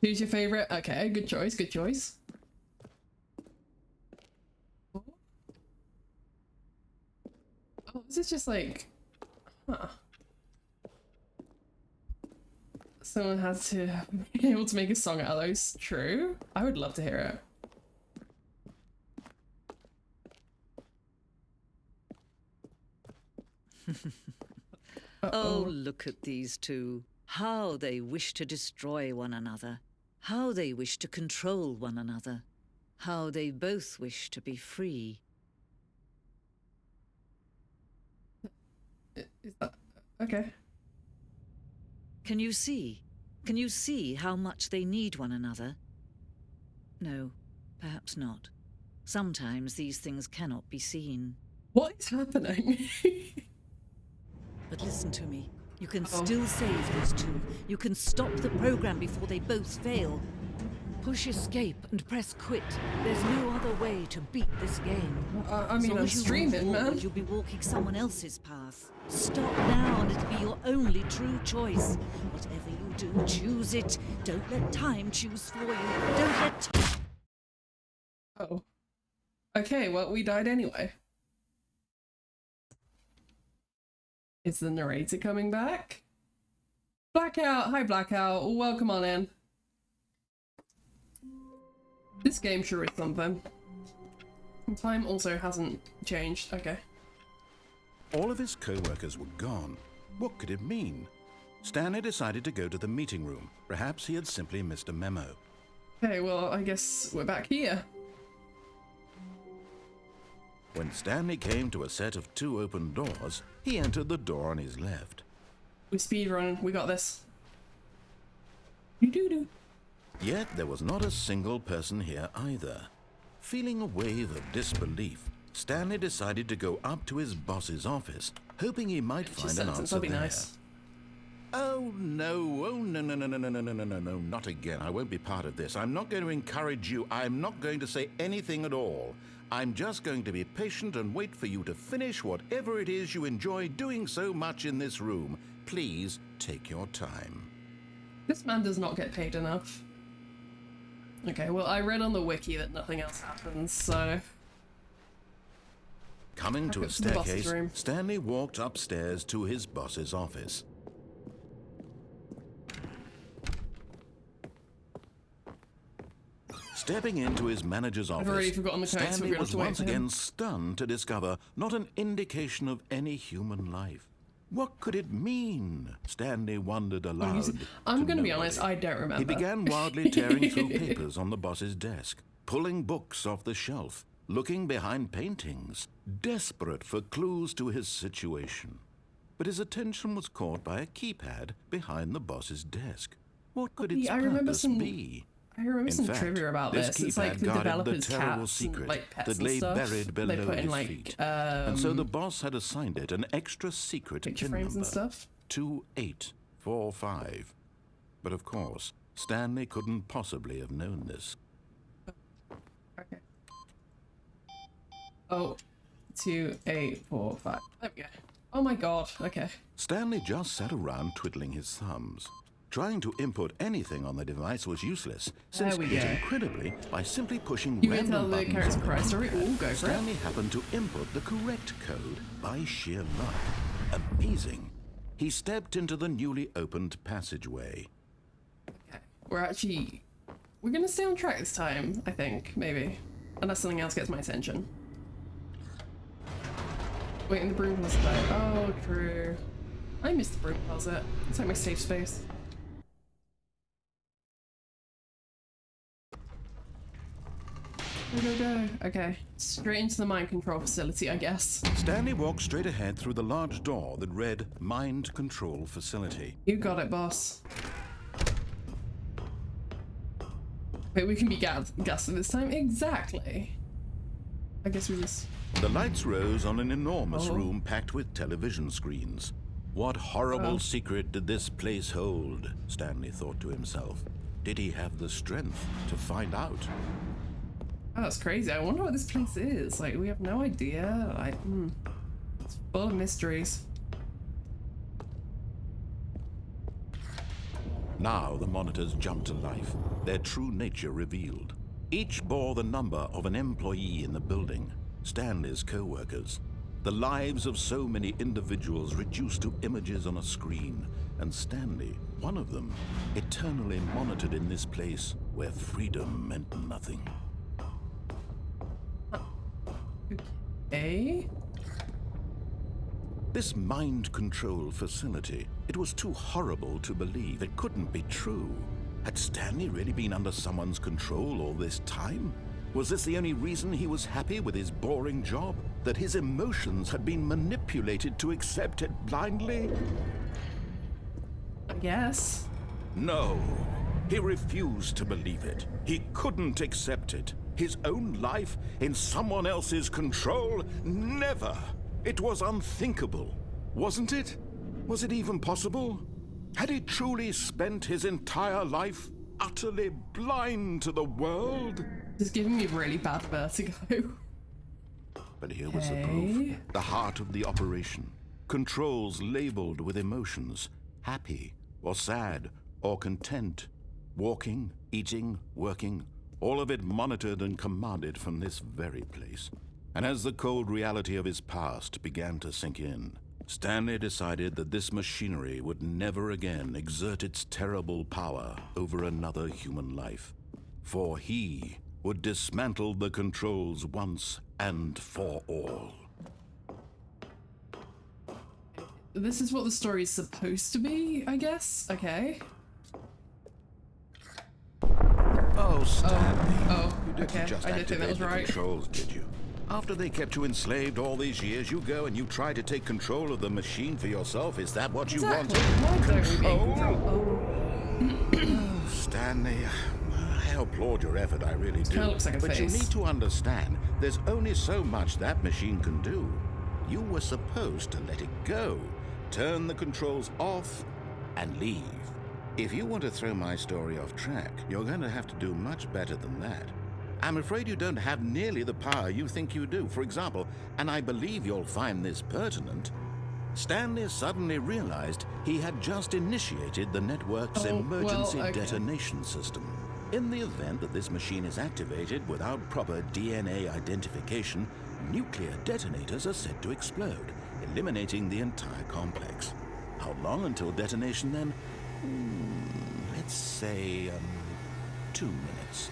Who's your favorite? Okay, good choice, good choice. Oh, this is just like... Huh. Someone has to be able to make a song out of those. True. I would love to hear it. Oh, look at these two. How they wish to destroy one another. How they wish to control one another. How they both wish to be free. Is that... Okay. Can you see? Can you see how much they need one another? No, perhaps not. Sometimes these things cannot be seen. What is happening? But listen to me. You can still save these two. You can stop the program before they both fail. Push escape and press quit. There's no other way to beat this game. I mean, So I'm as you move streaming, man. forward, you'll be walking someone else's path. Stop now and it'll be your only true choice. Whatever you do, choose it. Don't let time choose for you. Don't let... Oh. Okay, well, we died anyway. Is the narrator coming back? Blackout! Hi, Blackout. Welcome on in. This game sure is something. Time also hasn't changed. Okay. All of his co-workers were gone. What could it mean? Stanley decided to go to the meeting room. Perhaps he had simply missed a memo. Okay, well, I guess we're back here. When Stanley came to a set of 2 open doors, he entered the door on his left. We speedrun. We got this. Doo-doo-doo. Yet there was not a single person here either. Feeling a wave of disbelief, Stanley decided to go up to his boss's office, hoping he might find an answer That'd be there. nice. Oh no, no, not again. I won't be part of this. I'm not going to encourage you. I'm not going to say anything at all. I'm just going to be patient and wait for you to finish whatever it is you enjoy doing so much in this room. Please take your time. This man does not get paid enough. Okay, well, I read on the wiki that nothing else happens, so... Coming to a up to the boss's staircase, room. Stanley walked upstairs to his boss's office. Stepping into his manager's office, already forgotten the code, so we're Stanley gonna have was to wait once for him. again stunned to discover not an indication of any human life. What could it mean? Stanley wondered aloud. I'm to gonna be nobody. honest, I don't remember. He began wildly tearing through papers on the boss's desk, pulling books off the shelf, looking behind paintings, desperate for clues to his situation. But his attention was caught by a keypad behind the boss's desk. What could its I remember purpose some... be? I remember In some fact, trivia about this this. It's like keypad the guarded the developers' terrible cats secret and like pets that and lay stuff. buried They below put in his like feet. And so the boss had assigned it an extra secret picture pin frames and number, stuff. 2845. But of course, Stanley couldn't possibly have known this. Okay. Oh, 2845. There we go. Oh my god. Okay. Stanley just sat around twiddling his thumbs. Trying to input anything on the device was useless, since There we it go. incredibly, by simply pushing You can tell random the buttons character on the cry story. keypad, Ooh, go for it. Stanley happened to input the correct code by sheer luck. Amazing. He stepped into the newly opened passageway. Okay. We're gonna stay on track this time, I think, maybe. Unless something else gets my attention. Wait in the broom closet though. Oh, true. I missed the broom closet. It's like my safe space. Go, go, go. Okay. Straight into the mind control facility, I guess. Stanley walked straight ahead through the large door that read Mind Control Facility. You got it, boss. Wait, we can be gassing this time? Exactly. I guess we just... The lights rose on an enormous Oh. room packed with television screens. What horrible secret did this place hold? Stanley thought to himself. Did he have the strength to find out? Oh, that's crazy. I wonder what this place is. Like, we have no idea. Like, it's full of mysteries. Now the monitors jumped to life, their true nature revealed. Each bore the number of an employee in the building, Stanley's co-workers. The lives of so many individuals reduced to images on a screen, and Stanley, one of them, eternally monitored in this place where freedom meant nothing. Okay. This mind control facility, it was too horrible to believe. It couldn't be true. Had Stanley really been under someone's control all this time? Was this the only reason he was happy with his boring job? That his emotions had been manipulated to accept it blindly? I guess. No. He refused to believe it. He couldn't accept it. His own life in someone else's control? Never! It was unthinkable. Wasn't it? Was it even possible? Had he truly spent his entire life utterly blind to the world? It's giving me really bad vertigo. But here was the proof. The heart of the operation. Controls labeled with emotions. Happy, or sad, or content. Walking, eating, working. All of it monitored and commanded from this very place. And as the cold reality of his past began to sink in, Stanley decided that this machinery would never again exert its terrible power over another human life. For he would dismantle the controls once and for all. This is what the story is supposed to be, I guess? Okay. Oh, Stanley. You didn't okay. just I didn't think that activate was the right. controls, did you? After they kept you enslaved all these years, you go and you try to take control of the machine for yourself. Is that what you Exactly. wanted? Why don't we be in control? Oh. Stanley, I applaud your effort, I really do. Kinda looks like a but you face. need to understand, there's only so much that machine can do. You were supposed to let it go, turn the controls off, and leave. If you want to throw my story off track, you're going to have to do much better than that. I'm afraid you don't have nearly the power you think you do. For example, and I believe you'll find this pertinent, Stanley suddenly realized he had just initiated the network's emergency detonation system. In the event that this machine is activated without proper DNA identification, nuclear detonators are said to explode, eliminating the entire complex. How long until detonation then? Let's say, 2 minutes.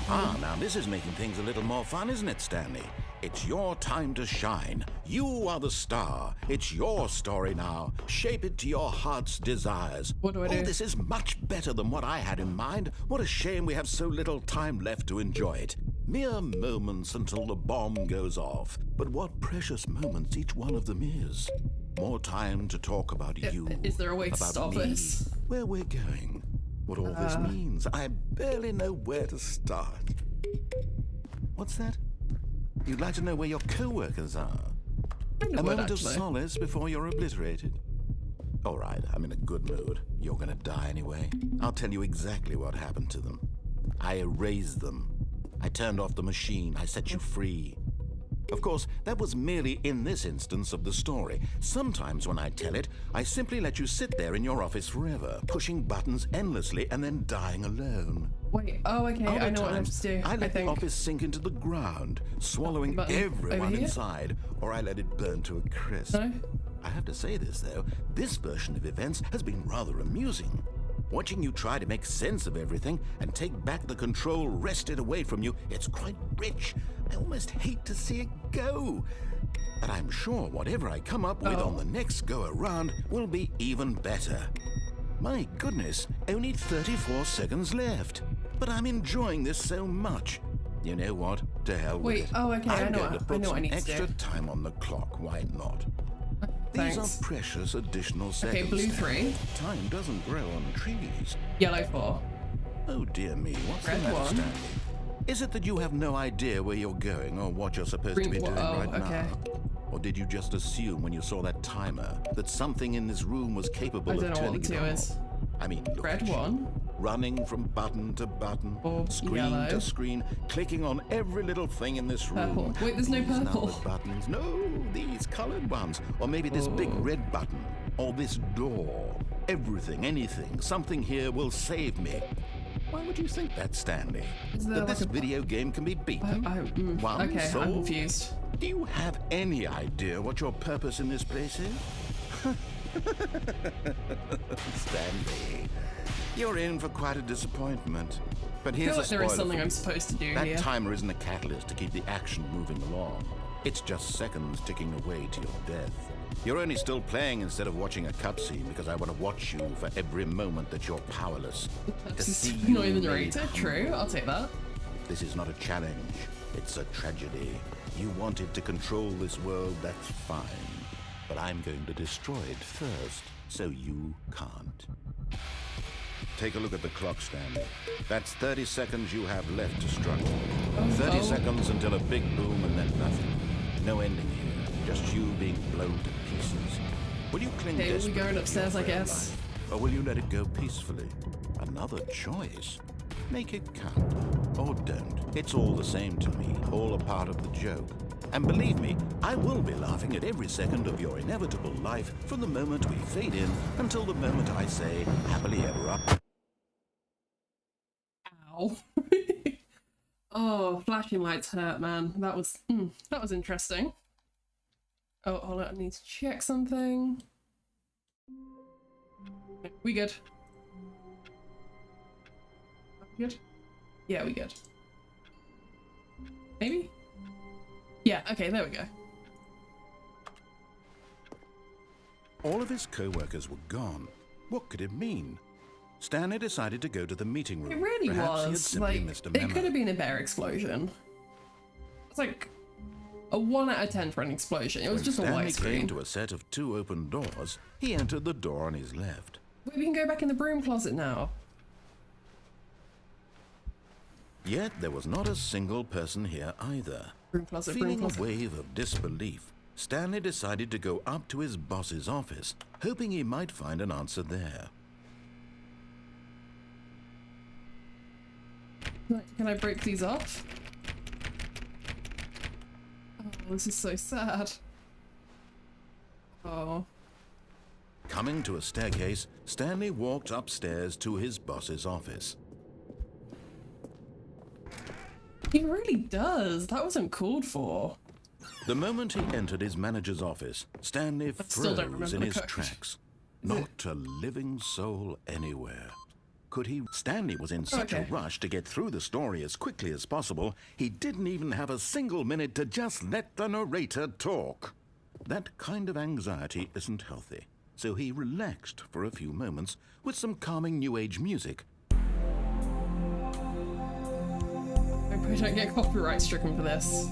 Now this is making things a little more fun, isn't it, Stanley? It's your time to shine. You are the star. It's your story now. Shape it to your heart's desires. What do I do? Oh, this is much better than what I had in mind. What a shame we have so little time left to enjoy it. Mere moments until the bomb goes off. But what precious moments each one of them is. More time to talk about you. Is there a way to about stop me, this? where we're going. what all this means. I barely know where to start. What's that? You'd like to know where your co-workers are? A moment of solace before you're obliterated. All right, I'm in a good mood. You're gonna die anyway. I'll tell you exactly what happened to them. I erased them. I turned off the machine. I set you free. Of course, that was merely in this instance of the story. Sometimes when I tell it, I simply let you sit there in your office forever, pushing buttons endlessly and then dying alone. Wait, oh, okay, Other I know what I'm times, to do. I let the think. office sink into the ground, swallowing everyone inside, or I let it burn to a crisp. No? I have to say this, though. This version of events has been rather amusing. Watching you try to make sense of everything and take back the control wrested away from you, it's quite rich. I almost hate to see it go. But I'm sure whatever I come up with on the next go-around will be even better. My goodness, only 34 seconds left. But I'm enjoying this so much. You know what? To hell with it. Oh, okay, I'm I know going to put what I some need to extra do. time on the clock. Why not? Thanks. These are precious additional seconds. Okay, blue 3. Time doesn't grow on trees. Yellow 4. Oh dear me, what's Red the matter, 1. Stanley? Is it that you have no idea where you're going or what you're supposed to be Green- doing right okay. now? Or did you just assume when you saw that timer that something in this room was capable I of don't know turning what the it 2 off? is. I mean, look Red at you, 1. running from button to button, Or screen yellow. to screen, clicking on every little thing in this room. Purple. Wait, there's no These purple. numbered buttons. No, these colored ones. Or maybe this big red button. Or this door. Everything, anything, something here will save me. Why would you think that, Stanley? Is there That like this a- video game can be beaten? One okay, soul? I'm confused. Do you have any idea what your purpose in this place is? Stanley, you're in for quite a disappointment. But I here's feel like a there spoiler is something for I'm you. supposed to do That here. timer isn't a catalyst to keep the action moving along. It's just seconds ticking away to your death. You're only still playing instead of watching a cutscene because I want to watch you for every moment that you're powerless. To This see is you not even the made narrator. True, humble. I'll take that. This is not a challenge. It's a tragedy. You wanted to control this world, that's fine. But I'm going to destroy it first, so you can't. Take a look at the clock, Stanley. That's 30 seconds you have left to struggle. 30 seconds until a big boom and then nothing. No ending here, just you being blown to pieces. Will you cling Okay, we're desperately going to upstairs, your I frail guess. life, or will you let it go peacefully? Another choice. Make it count, or don't. It's all the same to me, all a part of the joke. And believe me, I will be laughing at every second of your inevitable life from the moment we fade in until the moment I say, happily ever after. Ow. Oh, flashing lights hurt, man. That was interesting. Oh, hold on, I need to check something. We good? We good? Yeah, we good. Maybe? Yeah, okay, there we go. All of his co-workers were gone. What could it mean? Stanley decided to go to the meeting room. It really Perhaps he had was. simply Like, missed a it memo. could have been a bear explosion. It's like a 1 out of 10 for an explosion. It was When just a Stanley white came screen. to a set of 2 open doors, he entered the door on his left. Wait, we can go back in the broom closet now. Yet there was not a single person here either. Broom closet, broom Feeling a closet. wave of disbelief, Stanley decided to go up to his boss's office, hoping he might find an answer there. Can I break these off? Oh, this is so sad. Oh. Coming to a staircase, Stanley walked upstairs to his boss's office. He really does. That wasn't called for. The moment he entered his manager's office, Stanley still don't froze remember in the his code. tracks. Not a living soul anywhere. Could he? Stanley was in such a Okay. rush to get through the story as quickly as possible, he didn't even have a single minute to just let the narrator talk. That kind of anxiety isn't healthy, so he relaxed for a few moments with some calming new age music. Hope we don't get copyright stricken for this.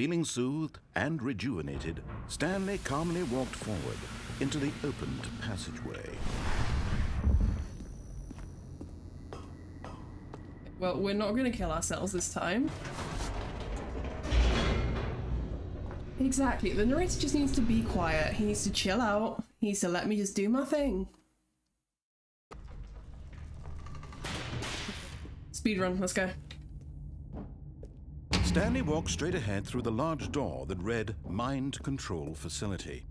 Feeling soothed and rejuvenated, Stanley calmly walked forward into the opened passageway. Well, we're not going to kill ourselves this time. Exactly. The narrator just needs to be quiet. He needs to chill out. He needs to let me just do my thing. Speedrun, let's go. Stanley walked straight ahead through the large door that read Mind Control Facility.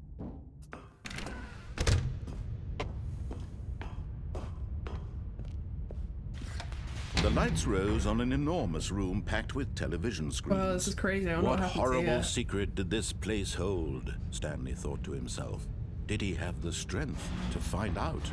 The lights rose on an enormous room packed with television screens. Well, this is crazy. I don't know What what happened horrible here. secret did this place hold? Stanley thought to himself. Did he have the strength to find out?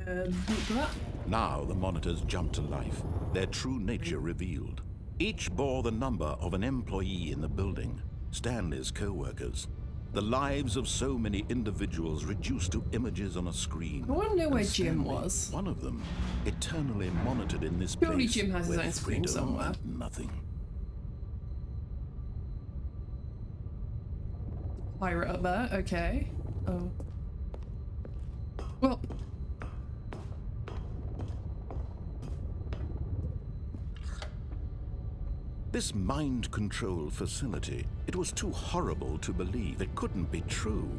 That. Now the monitors jumped to life, their true nature revealed. Each bore the number of an employee in the building, Stanley's co-workers. The lives of so many individuals reduced to images on a screen. I want to know where And Jim Stanley, was. one of them, eternally monitored in this Surely place Jim has his where own screen freedom somewhere. meant nothing. Pirate up there, okay. Oh. Well. This mind control facility, it was too horrible to believe. It couldn't be true.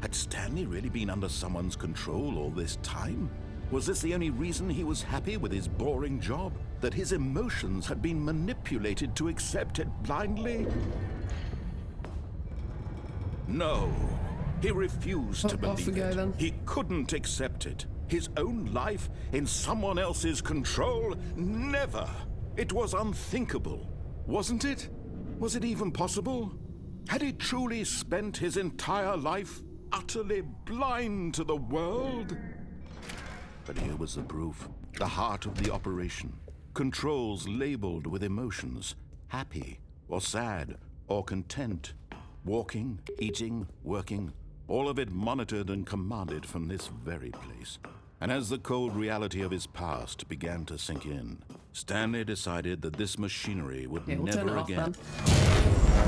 Had Stanley really been under someone's control all this time? Was this the only reason he was happy with his boring job? That his emotions had been manipulated to accept it blindly? No, he refused to Off we believe go, it. then. He couldn't accept it. His own life in someone else's control? Never! It was unthinkable. Wasn't it? Was it even possible? Had he truly spent his entire life utterly blind to the world? But here was the proof. The heart of the operation. Controls labeled with emotions. Happy, or sad, or content. Walking, eating, working. All of it monitored and commanded from this very place. And as the cold reality of his past began to sink in, Stanley decided that this machinery would Yeah, we'll turn it never off again. then.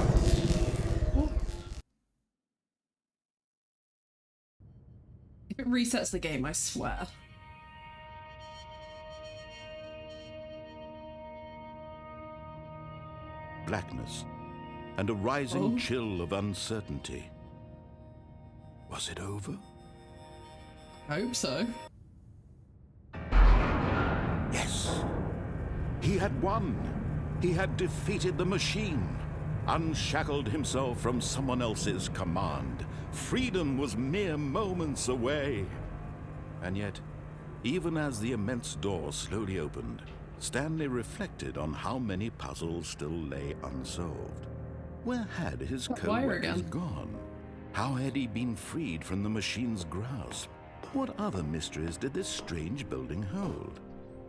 If it resets the game, I swear. Blackness and a rising Oh. chill of uncertainty. Was it over? I hope so. Yes. He had won. He had defeated the machine, unshackled himself from someone else's command. Freedom was mere moments away. And yet, even as the immense door slowly opened, Stanley reflected on how many puzzles still lay unsolved. Where had his That wire co-workers again. gone? How had he been freed from the machine's grasp? What other mysteries did this strange building hold?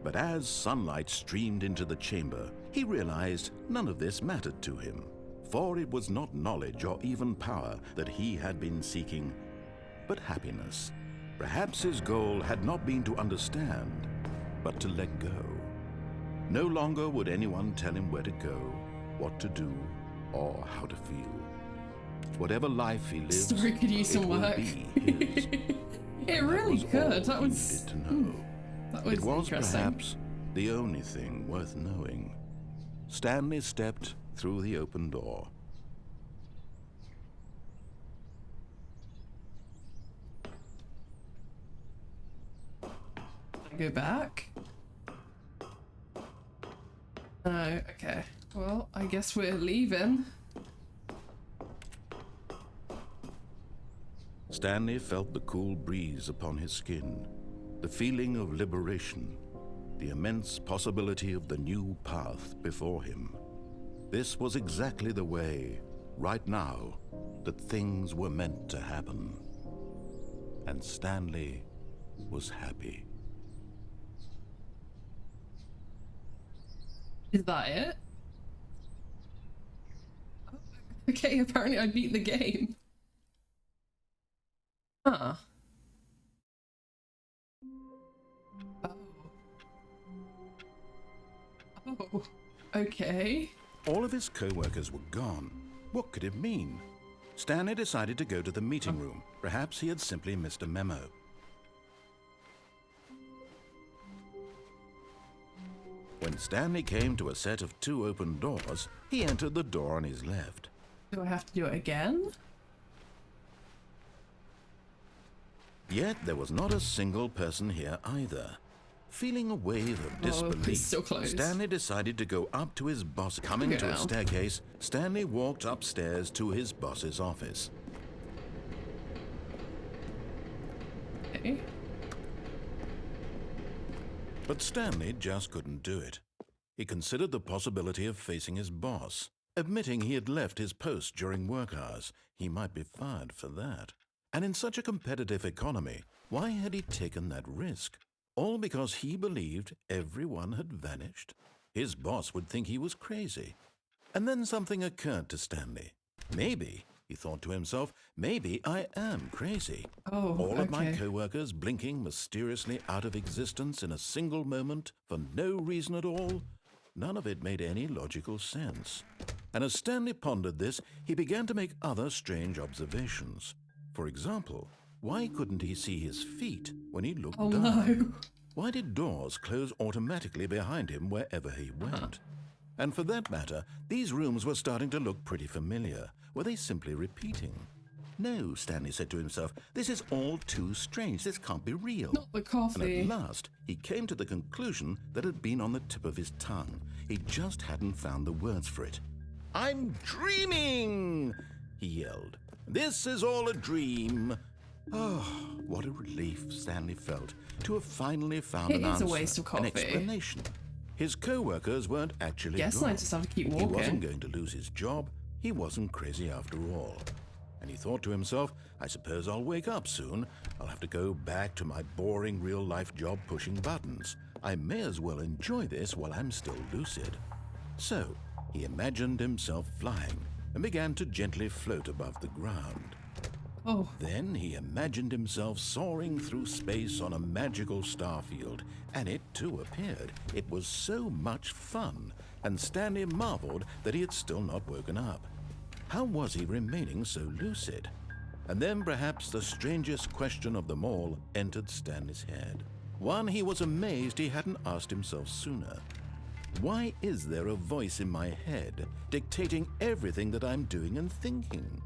But as sunlight streamed into the chamber, he realized none of this mattered to him, for it was not knowledge or even power that he had been seeking, but happiness. Perhaps his goal had not been to understand, but to let go. No longer would anyone tell him where to go, what to do, or how to feel. Whatever life he lives, Story could use it some will work. be his. It really was all could. That he was. needed to know. That was It was interesting. perhaps the only thing worth knowing. Stanley stepped through the open door. Go back. No, okay. Well, I guess we're leaving. Stanley felt the cool breeze upon his skin, the feeling of liberation, the immense possibility of the new path before him. This was exactly the way, right now, that things were meant to happen. And Stanley was happy. Is that it? Okay, apparently I beat the game. Huh. Oh. Oh, okay. All of his co-workers were gone. What could it mean? Stanley decided to go to the meeting room. Perhaps he had simply missed a memo. When Stanley came to a set of 2 open doors, he entered the door on his left. Do I have to do it again? Yet there was not a single person here either. Feeling a wave of disbelief, it's so close. Stanley decided to go up to his boss. Coming to a staircase, Stanley walked upstairs to his boss's office. Okay. But Stanley just couldn't do it. He considered the possibility of facing his boss. Admitting he had left his post during work hours, he might be fired for that. And in such a competitive economy, why had he taken that risk? All because he believed everyone had vanished? His boss would think he was crazy. And then something occurred to Stanley. Maybe, he thought to himself, maybe I am crazy. Oh, All of my co-workers blinking mysteriously out of existence in a single moment for no reason at all? None of it made any logical sense. And as Stanley pondered this, he began to make other strange observations. For example, why couldn't he see his feet when he looked down? No. Why did doors close automatically behind him wherever he went? And for that matter, these rooms were starting to look pretty familiar. Were they simply repeating? No, Stanley said to himself, this is all too strange. This can't be real. Not the coffee. And at last, he came to the conclusion that had been on the tip of his tongue. He just hadn't found the words for it. I'm dreaming, he yelled. This is all a dream. Oh, what a relief Stanley felt to have finally found an answer, a waste of coffee. an explanation. His co-workers weren't actually Guess gone. I just have to keep He walking. wasn't going to lose his job. He wasn't crazy after all. And he thought to himself, I suppose I'll wake up soon. I'll have to go back to my boring real-life job pushing buttons. I may as well enjoy this while I'm still lucid. So, he imagined himself flying and began to gently float above the ground. Oh. Then he imagined himself soaring through space on a magical starfield, and it too appeared. It was so much fun, and Stanley marveled that he had still not woken up. How was he remaining so lucid? And then perhaps the strangest question of them all entered Stanley's head. One he was amazed he hadn't asked himself sooner. Why is there a voice in my head dictating everything that I'm doing and thinking?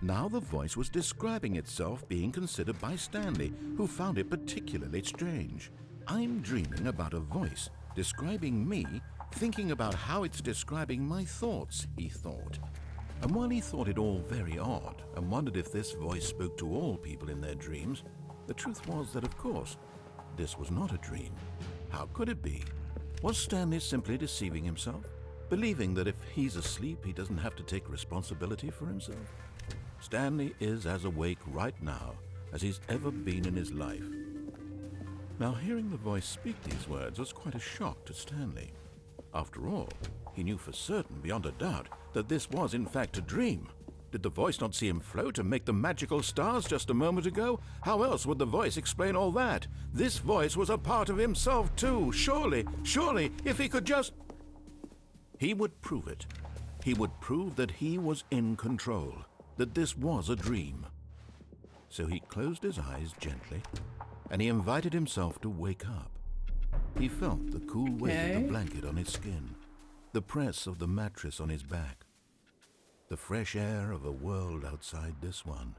Now the voice was describing itself being considered by Stanley, who found it particularly strange. I'm dreaming about a voice describing me, thinking about how it's describing my thoughts, he thought. And while he thought it all very odd and wondered if this voice spoke to all people in their dreams, the truth was that, of course, this was not a dream. How could it be? Was Stanley simply deceiving himself, believing that if he's asleep, he doesn't have to take responsibility for himself? Stanley is as awake right now as he's ever been in his life. Now, hearing the voice speak these words was quite a shock to Stanley. After all, he knew for certain, beyond a doubt, that this was in fact a dream. Did the voice not see him float and make the magical stars just a moment ago? How else would the voice explain all that? This voice was a part of himself too. Surely, if he could just... He would prove it. He would prove that he was in control, that this was a dream. So he closed his eyes gently, and he invited himself to wake up. He felt the cool weight of the blanket on his skin, the press of the mattress on his back, the fresh air of a world outside this one.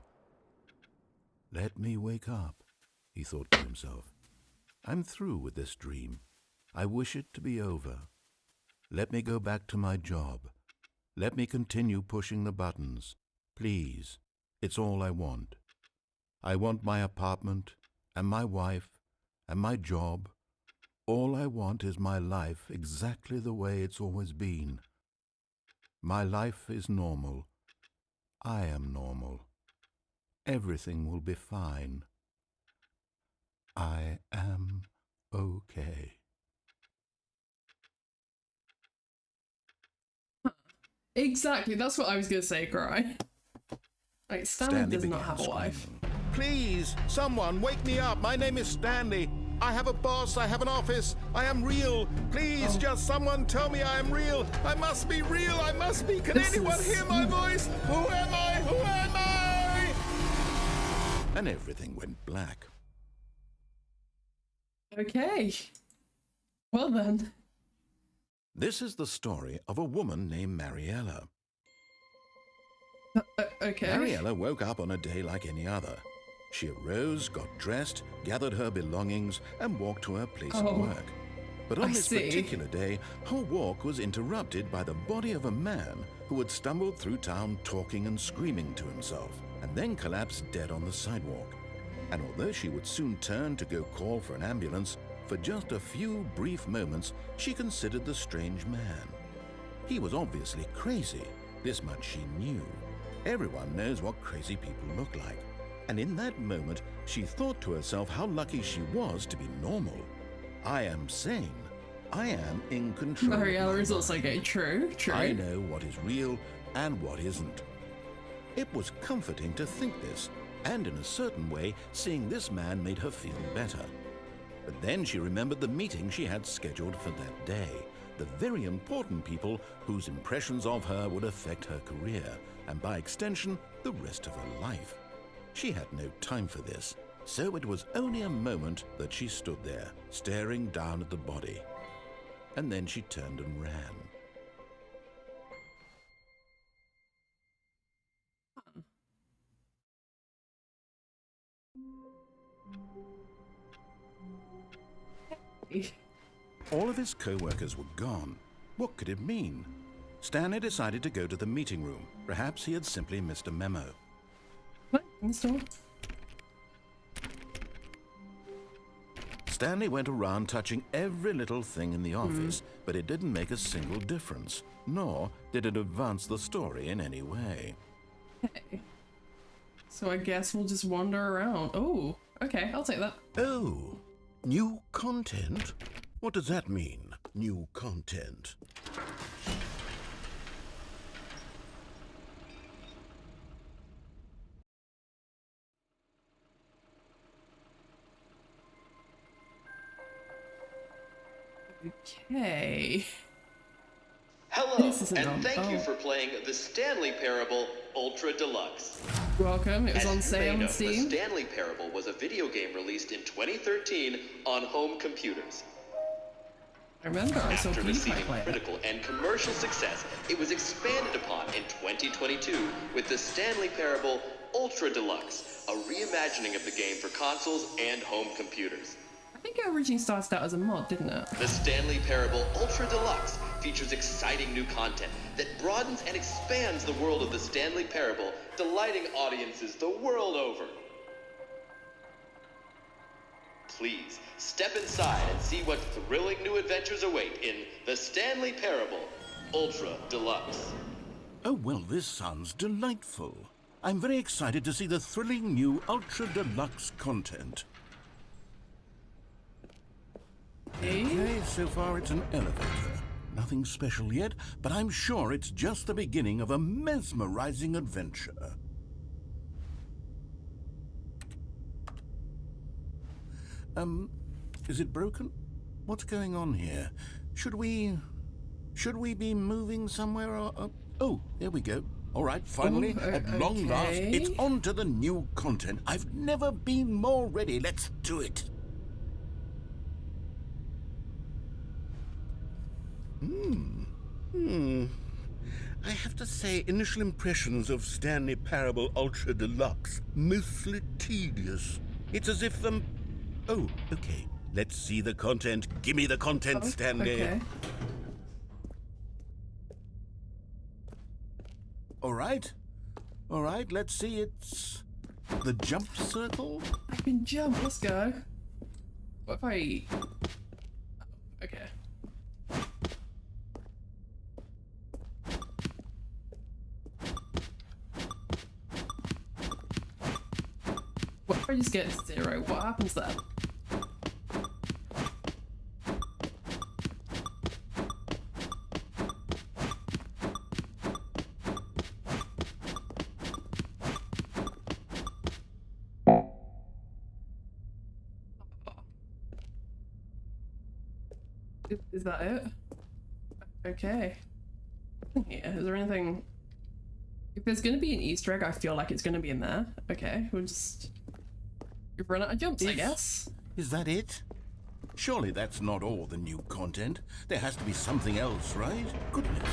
Let me wake up, he thought to himself. I'm through with this dream. I wish it to be over. Let me go back to my job. Let me continue pushing the buttons. Please, it's all I want. I want my apartment and my wife and my job. All I want is my life exactly the way it's always been. My life is normal. I am normal. Everything will be fine. I am okay. Exactly, that's what I was gonna say, Cry. Like, Stanley does not have a wife. Please, someone wake me up. My name is Stanley. I have a boss. I have an office. I am real. Please, just someone tell me I am real. I must be real. I must be. Can anyone hear my voice? Who am I? Who am I? And everything went black. Okay. Well then. This is the story of a woman named Mariella. Okay. Mariella woke up on a day like any other. She arose, got dressed, gathered her belongings, and walked to her place of work. But on this particular day, her walk was interrupted by the body of a man who had stumbled through town talking and screaming to himself, and then collapsed dead on the sidewalk. And although she would soon turn to go call for an ambulance, for just a few brief moments, she considered the strange man. He was obviously crazy. This much she knew. Everyone knows what crazy people look like. And in that moment, she thought to herself how lucky she was to be normal. I am sane. I am in control. Mariella is also gay. True. I know what is real and what isn't. It was comforting to think this, and in a certain way, seeing this man made her feel better. But then she remembered the meeting she had scheduled for that day, the very important people whose impressions of her would affect her career, and by extension, the rest of her life. She had no time for this, so it was only a moment that she stood there, staring down at the body. And then she turned and ran. All of his co-workers were gone. What could it mean? Stanley decided to go to the meeting room. Perhaps he had simply missed a memo. What? Install? Stanley went around touching every little thing in the office, but it didn't make a single difference, nor did it advance the story in any way. Okay. So I guess we'll just wander around. Oh, okay, I'll take that. Oh, new content? What does that mean, new content? Okay. Hello, This isn't and on. thank you Oh. for playing the Stanley Parable Ultra Deluxe. Welcome. It was As on you sale may on know, Steam. the Stanley Parable was a video game released in 2013 on home computers. I remember I saw After PewDiePie receiving play it. critical and commercial success, it was expanded upon in 2022 with the Stanley Parable Ultra Deluxe, a reimagining of the game for consoles and home computers. I think it originally started out as a mod, didn't it? The Stanley Parable Ultra Deluxe features exciting new content that broadens and expands the world of the Stanley Parable, delighting audiences the world over. Please, step inside and see what thrilling new adventures await in the Stanley Parable Ultra Deluxe. Oh, well, this sounds delightful. I'm very excited to see the thrilling new Ultra Deluxe content. Okay, so far it's an elevator. Nothing special yet, but I'm sure it's just the beginning of a mesmerizing adventure. Is it broken? What's going on here? Should we be moving somewhere or oh, there we go. All right, finally, at long last, it's on to the new content. I've never been more ready. Let's do it. I have to say, initial impressions of Stanley Parable Ultra Deluxe, mostly tedious. It's as if oh, okay. Let's see the content. Give me the content, Stanley. Okay. All right, let's see. It's the jump circle. I can jump. Let's go. What if I... Okay. What if I just get 0? What happens then? Is that it? Okay. Yeah, is there anything... If there's gonna be an Easter egg, I feel like it's gonna be in there. Okay, we'll just... We've run out of jumps, I guess. Is that it? Surely that's not all the new content. There has to be something else, right? Goodness.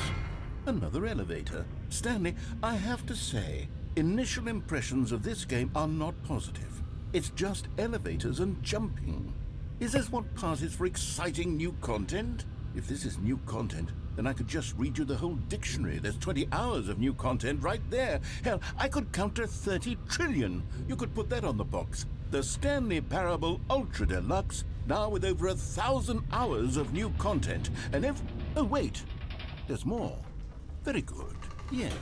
Another elevator. Stanley, I have to say, initial impressions of this game are not positive. It's just elevators and jumping. Is this what passes for exciting new content? If this is new content, then I could just read you the whole dictionary. There's 20 hours of new content right there. Hell, I could counter 30 trillion. You could put that on the box. The Stanley Parable Ultra Deluxe, now with over 1,000 hours of new content. And oh wait, there's more. Very good. Yes.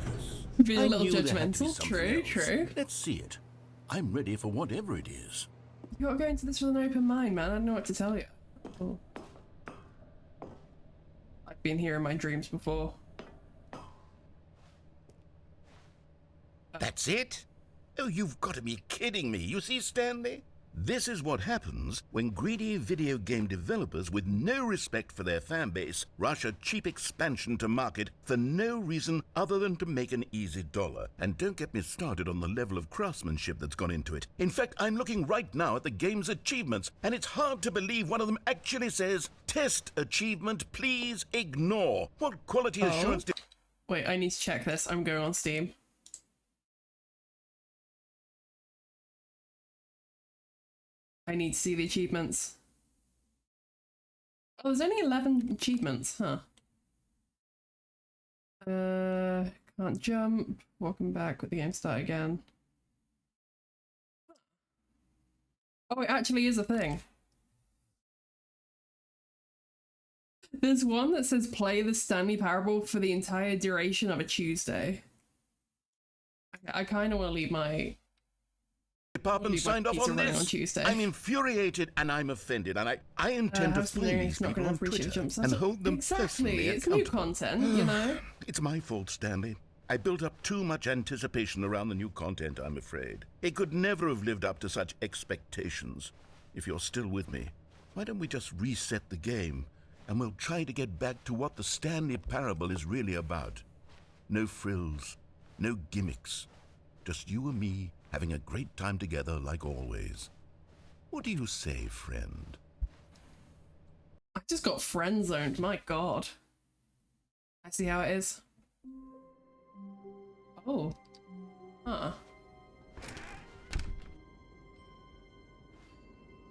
Being a little judgmental. True, true. Let's see it. I'm ready for whatever it is. You gotta go into this with an open mind, man. I don't know what to tell you. Oh. I've been here in my dreams before. That's it? Oh, you've got to be kidding me. You see, Stanley? This is what happens when greedy video game developers with no respect for their fan base rush a cheap expansion to market for no reason other than to make an easy dollar. And don't get me started on the level of craftsmanship that's gone into it. In fact, I'm looking right now at the game's achievements, and it's hard to believe one of them actually says, "Test achievement, please ignore." What quality assurance did... Wait, I need to check this. I'm going on Steam. I need to see the achievements. Oh, there's only 11 achievements, huh? Can't jump. Welcome back with the game start again. Oh, it actually is a thing. There's one that says play the Stanley Parable for the entire duration of a Tuesday. I kind of want to leave my... department signed off on this. I'm infuriated and I'm offended, and I intend to find these people on Twitter and hold them personally accountable. It's new content, you know. It's my fault, Stanley. I built up too much anticipation around the new content, I'm afraid. It could never have lived up to such expectations. If you're still with me, why don't we just reset the game and we'll try to get back to what the Stanley Parable is really about. No frills, no gimmicks, just you and me having a great time together like always. What do you say, friend? I just got friend zoned, my god. I see how it is. Oh. Huh.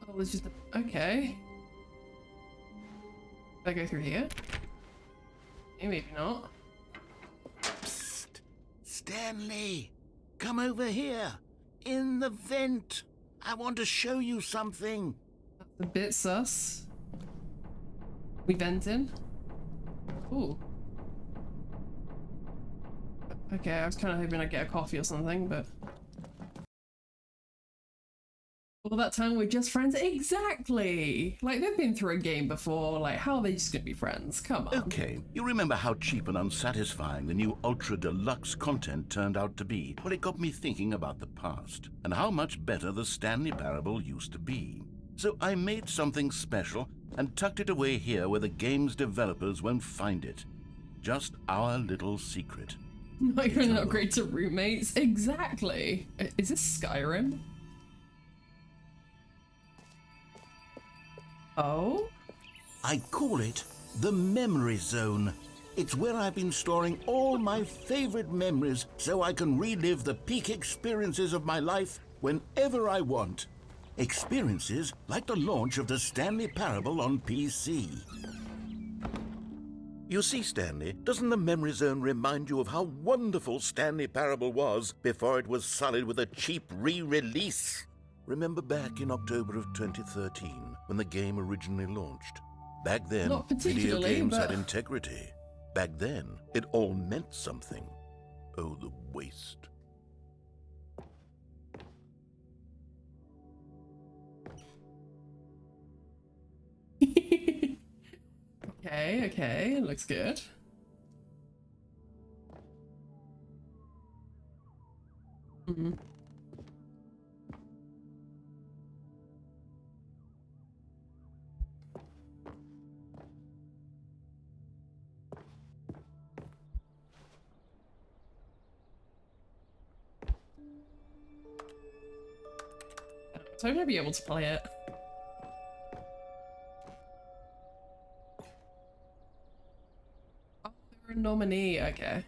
Oh, there's just a... Okay. Did I go through here? Okay, maybe not. Psst! Stanley! Come over here! In the vent! I want to show you something! That's a bit sus. We venting? Ooh. Okay, I was kind of hoping I'd get a coffee or something, but... All that time we're just friends? Exactly! Like, they've been through a game before, like, how are they just gonna be friends? Come on. Okay, you remember how cheap and unsatisfying the new Ultra Deluxe content turned out to be? Well, it got me thinking about the past, and how much better the Stanley Parable used to be. So I made something special and tucked it away here where the game's developers won't find it. Just our little secret. Not even an upgrade to roommates? Exactly! Is this Skyrim? Oh? I call it the Memory Zone. It's where I've been storing all my favorite memories so I can relive the peak experiences of my life whenever I want. Experiences like the launch of the Stanley Parable on PC. You see, Stanley, doesn't the Memory Zone remind you of how wonderful Stanley Parable was before it was sullied with a cheap re-release? Remember back in October of 2013, when the game originally launched? Back then, video games had integrity. Back then, it all meant something. Oh, the waste. Okay, looks good. Mm-hmm. So I'm gonna be able to play it. Oh, they're a nominee, okay.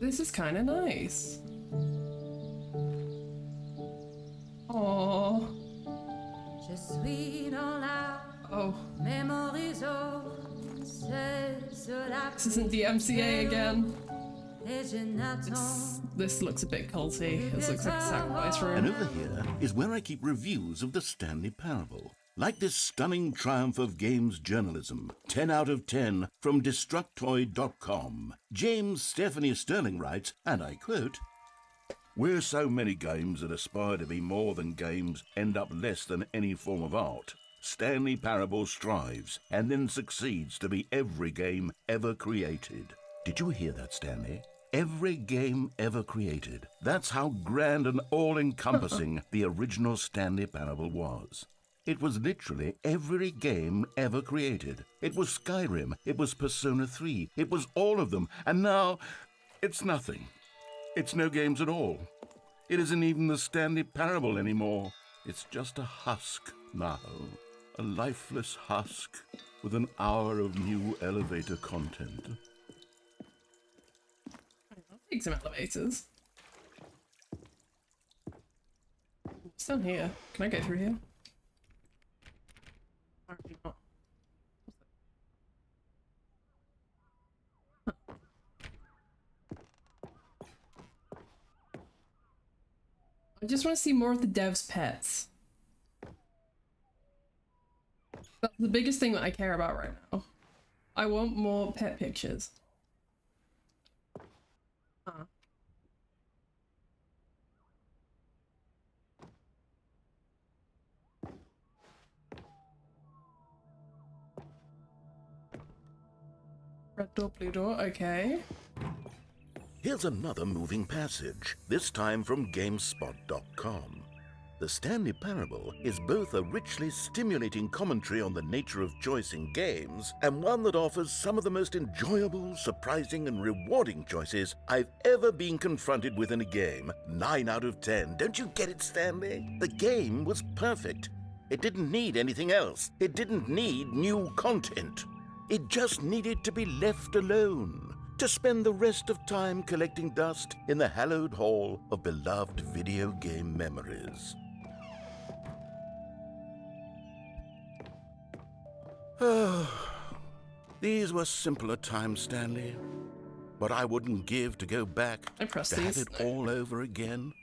This is kind of nice. Oh. Oh. This isn't the MCA again. This looks a bit culty. This looks like a sacrifice room. And over here is where I keep reviews of the Stanley Parable. Like this stunning triumph of games journalism, 10 out of 10 from Destructoid.com. James Stephanie Sterling writes, and I quote, "Where so many games that aspire to be more than games end up less than any form of art, Stanley Parable strives and then succeeds to be every game ever created." Did you hear that, Stanley? Every game ever created. That's how grand and all-encompassing the original Stanley Parable was. It was literally every game ever created. It was Skyrim, it was Persona 3, it was all of them, and now it's nothing. It's no games at all. It isn't even the Stanley Parable anymore. It's just a husk now. A lifeless husk with an hour of new elevator content. I'll take some elevators. What's down here? Can I go through here? Apparently not. I just want to see more of the devs' pets. That's the biggest thing that I care about right now. I want more pet pictures. Red door, blue door, okay. Here's another moving passage, this time from GameSpot.com. The Stanley Parable is both a richly stimulating commentary on the nature of choice in games and one that offers some of the most enjoyable, surprising, and rewarding choices I've ever been confronted with in a game. 9 out of 10. Don't you get it, Stanley? The game was perfect. It didn't need anything else. It didn't need new content. It just needed to be left alone, to spend the rest of time collecting dust in the hallowed hall of beloved video game memories. These were simpler times, Stanley. What I wouldn't give to go back I pressed to have these. it all over again.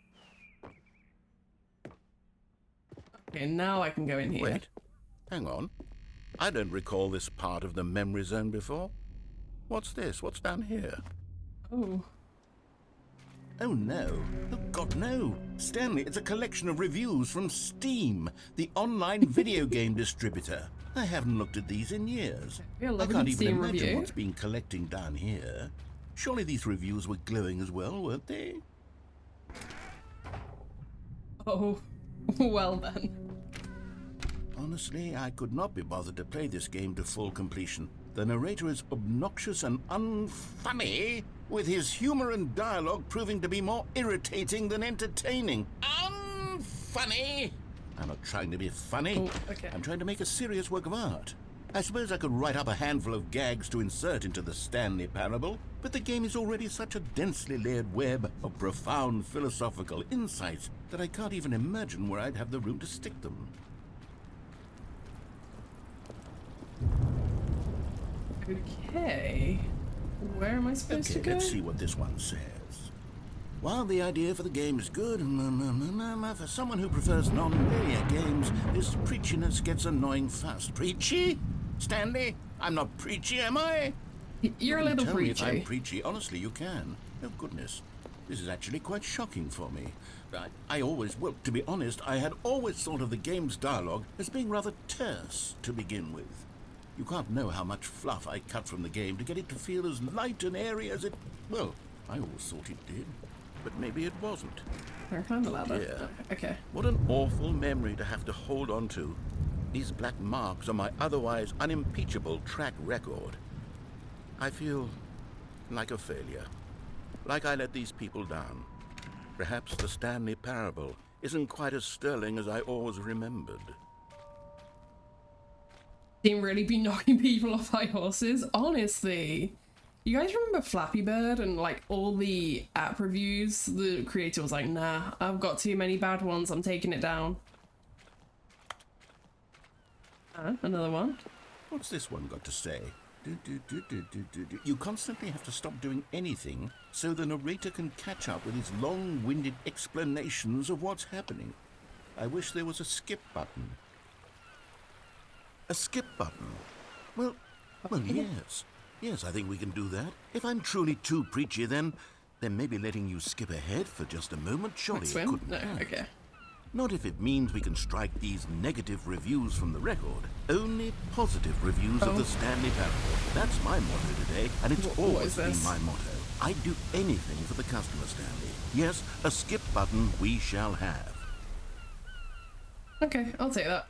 Okay, now I can go in here. Wait, hang on. I don't recall this part of the memory zone before. What's this? What's down here? Oh. Oh no. Oh God, no. Stanley, it's a collection of reviews from Steam, the online video game distributor. I haven't looked at these in years. Yeah, I can't even Steam imagine review. what's been collecting down here. Surely these reviews were glowing as well, weren't they? Oh. Well then. Honestly, I could not be bothered to play this game to full completion. The narrator is obnoxious and unfunny, with his humor and dialogue proving to be more irritating than entertaining. Unfunny! I'm not trying to be funny. Oh, okay. I'm trying to make a serious work of art. I suppose I could write up a handful of gags to insert into the Stanley Parable, but the game is already such a densely layered web of profound philosophical insights that I can't even imagine where I'd have the room to stick them. Okay. Where am I supposed to Okay, go? let's see what this one says. While the idea for the game is good, for someone who prefers non-linear games, this preachiness gets annoying fast. Preachy? Stanley? I'm not preachy, am I? You're a You can little tell me if I'm preachy. preachy. Honestly, you can. Oh, goodness. This is actually quite shocking for me. Well, to be honest, I had always thought of the game's dialogue as being rather terse to begin with. You can't know how much fluff I cut from the game to get it to feel as light and airy as it... Well, I always thought it did, but maybe it wasn't. I climbed the ladder. Yeah. Okay. What an awful memory to have to hold on to. These black marks on my otherwise unimpeachable track record. I feel like a failure. Like I let these people down. Perhaps the Stanley Parable isn't quite as sterling as I always remembered. Team really be knocking people off high horses? Honestly. You guys remember Flappy Bird and like all the app reviews? The creator was like, nah, I've got too many bad ones, I'm taking it down. Another one. What's this one got to say? You constantly have to stop doing anything so the narrator can catch up with his long-winded explanations of what's happening. I wish there was a skip button. A skip button? Well, yes. Yes, I think we can do that. If I'm truly too preachy, then maybe letting you skip ahead for just a moment, surely it couldn't hurt. Okay. Not if it means we can strike these negative reviews from the record. Only positive reviews of the Stanley Parable. That's my motto today, and it's always been my motto. I'd do anything for the customer, Stanley. Yes, a skip button we shall have. Okay, I'll take that.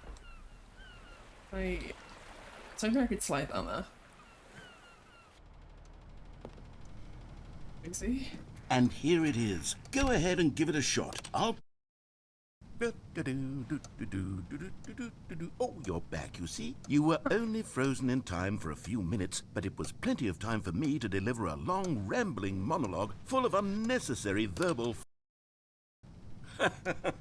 Something I could slide down there. Easy. And here it is. Go ahead and give it a shot. Oh, you're back, you see. You were only frozen in time for a few minutes, but it was plenty of time for me to deliver a long, rambling monologue full of unnecessary verbal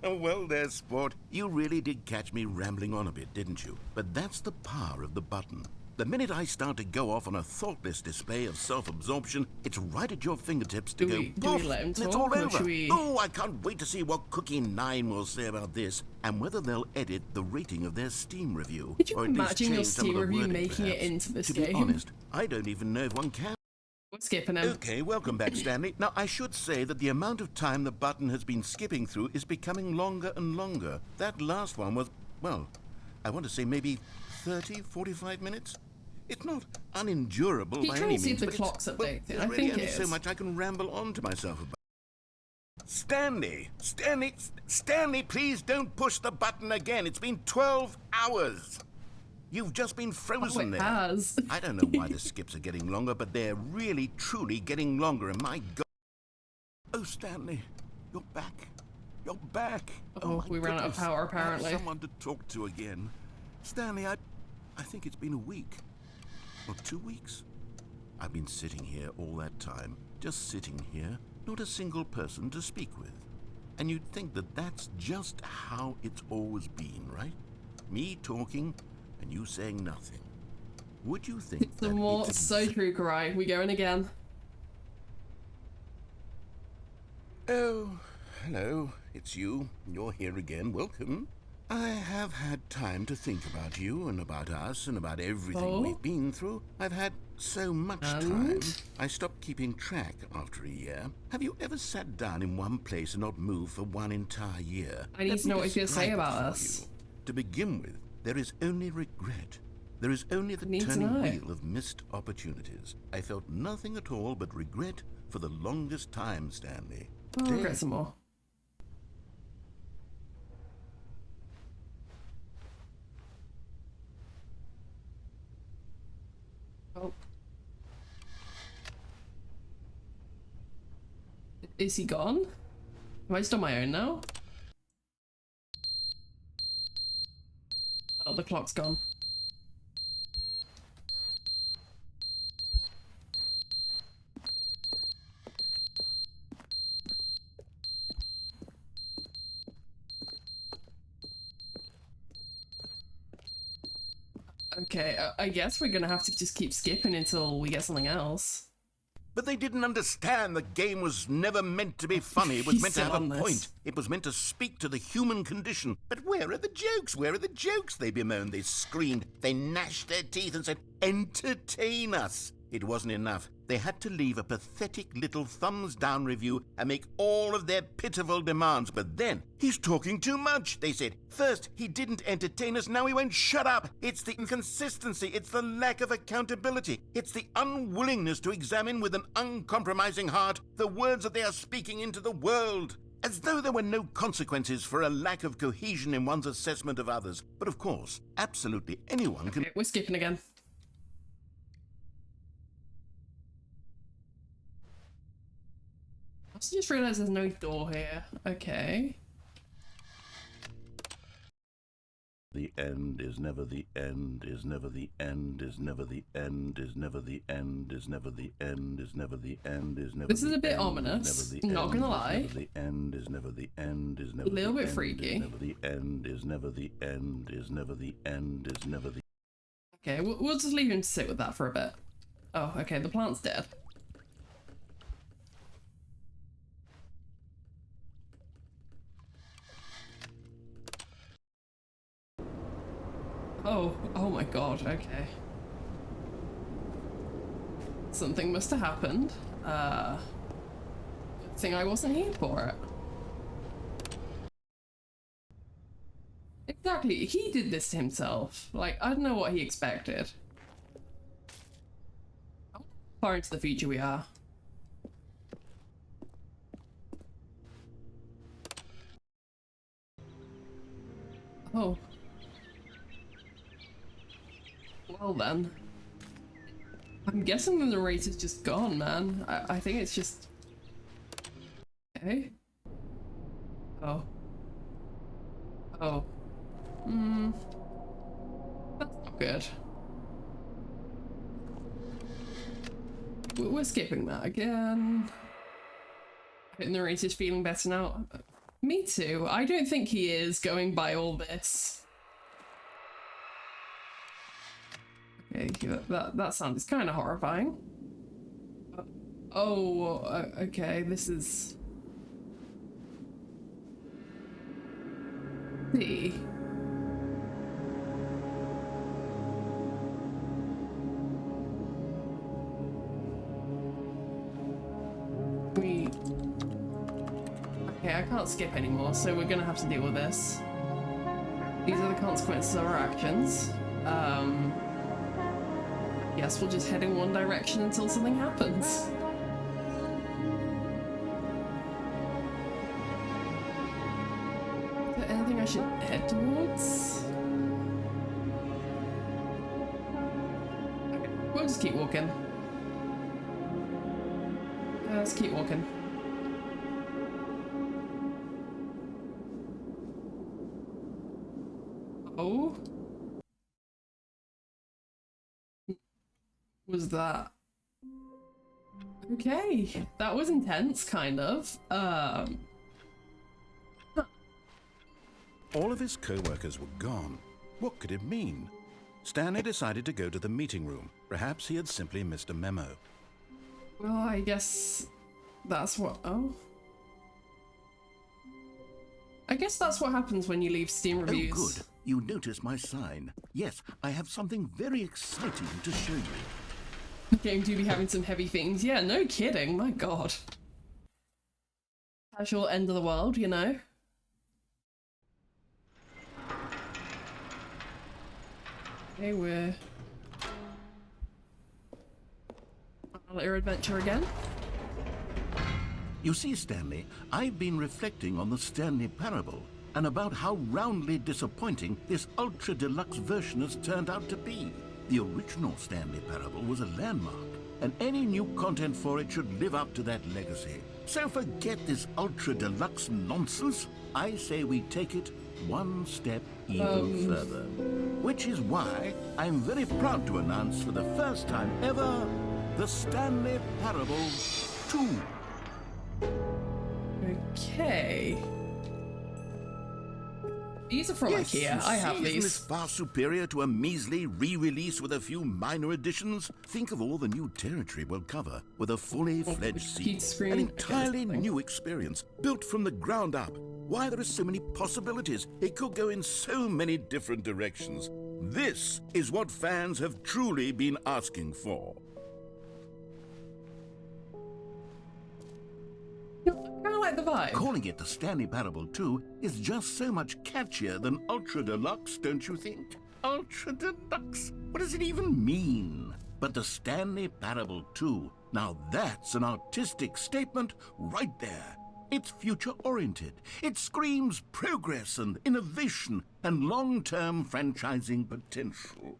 Well there, sport. You really did catch me rambling on a bit, didn't you? But that's the power of the button. The minute I start to go off on a thoughtless display of self-absorption, it's right at your fingertips to go poof, do we let him and talk, it's all or over. should we... Oh, I can't wait to see what Cookie 9 will say about this, and whether they'll edit the rating of their Steam review. Could you or at least imagine your change some of Steam the review wording, making it perhaps? into this To game? be honest, I don't even know if one can. We're skipping him. Okay, welcome back, Stanley. Now, I should say that the amount of time the button has been skipping through is becoming longer and longer. That last one was, well, I want to say maybe 30, 45 minutes? It's not unendurable by any means, see if the but clock's well, updated. there's I really think only it so is. much I can ramble on to myself about. Stanley, please don't push the button again. It's been 12 hours. You've just been frozen there. Has. I don't know why the skips are getting longer, but they're really, truly getting longer, and my God. Oh, Stanley, you're back. You're back. Oh, we ran out of power, apparently. I have someone to talk to again. Stanley, I think it's been a week. Or 2 weeks. I've been sitting here all that time, just sitting here, not a single person to speak with. And you'd think that that's just how it's always been, right? Me talking and you saying nothing. Would you think The more so true, Karai. We going again. Oh, hello. It's you. You're here again. Welcome. I have had time to think about you and about us and about everything we've been through. I've had so much time. I stopped keeping track after a year. Have you ever sat down in one place and not moved for one entire year? I need to know what he's going to say about us. To begin with, there is only regret. There is only the turning wheel of missed opportunities. I felt nothing at all but regret for the longest time, Stanley. I'll regret some more. Oh. Is he gone? Am I just on my own now? Oh, the clock's gone. Okay, I guess we're gonna have to just keep skipping until we get something else. But they didn't understand the game was never meant to be funny. It was meant to have a point. It was meant to speak to the human condition. But where are the jokes? Where are the jokes? They bemoaned, they screamed, they gnashed their teeth and said, entertain us. It wasn't enough. They had to leave a pathetic little thumbs-down review and make all of their pitiful demands. But then, he's talking too much, they said. First, he didn't entertain us, now he won't shut up. It's the inconsistency, it's the lack of accountability. It's the unwillingness to examine with an uncompromising heart the words that they are speaking into the world. As though there were no consequences for a lack of cohesion in one's assessment of others. But of course, absolutely anyone can... Okay, we're skipping again. I also just realised there's no door here. Okay. The end is never the end, is never the end, is never the end, is never the end, is never the end, is never the end, is never. This is a bit ominous, not gonna lie. The end is never the end, is never. A little bit freaky. Never the end is never the end, is never the end, is never the. Okay, we'll just leave him to sit with that for a bit. Oh, okay, the plant's dead. Oh my god, okay. Something must have happened. Good thing I wasn't here for it. Exactly, he did this to himself. Like, I don't know what he expected. How far into the future we are. Oh. Well then. I'm guessing the narrator's just gone, man. I think it's just... Okay. Oh. Oh. That's not good. We're skipping that again. I think the narrator's feeling better now. Me too. I don't think he is going by all this. Okay, that sound is kind of horrifying. Okay, this is... See. Okay, I can't skip anymore, so we're gonna have to deal with this. These are the consequences of our actions. Yes, we'll just head in one direction until something happens. Is there anything I should head towards? Okay, we'll just keep walking. Let's keep walking. Oh? Was that? Okay, that was intense, kind of. All of his co-workers were gone. What could it mean? Stanley decided to go to the meeting room. Perhaps he had simply missed a memo. Well, I guess that's what... Oh. I guess that's what happens when you leave Steam reviews. Oh, good. You noticed my sign. Yes, I have something very exciting to show you. Game do be having some heavy things. Yeah, no kidding. My god. Casual end of the world, you know? Okay, we're... on a little adventure again. You see, Stanley, I've been reflecting on the Stanley Parable and about how roundly disappointing this ultra-deluxe version has turned out to be. The original Stanley Parable was a landmark, and any new content for it should live up to that legacy. So forget this ultra-deluxe nonsense. I say we take it one step even further. Which is why I'm very proud to announce for the first time ever, the Stanley Parable 2. Okay. These are from IKEA. I have Isn't these. this far superior to a measly re-release with a few minor additions? Think of all the new territory we'll cover with a fully fledged heat scene. screen. An Okay, entirely that's new experience, built from the ground up. Why, there are so many possibilities. It could go in so many different directions. This is what fans have truly been asking for. I kind of like the vibe. Calling it the Stanley Parable 2 is just so much catchier than Ultra Deluxe, don't you think? Ultra Deluxe? What does it even mean? But the Stanley Parable 2, now that's an artistic statement right there. It's future-oriented. It screams progress and innovation and long-term franchising potential.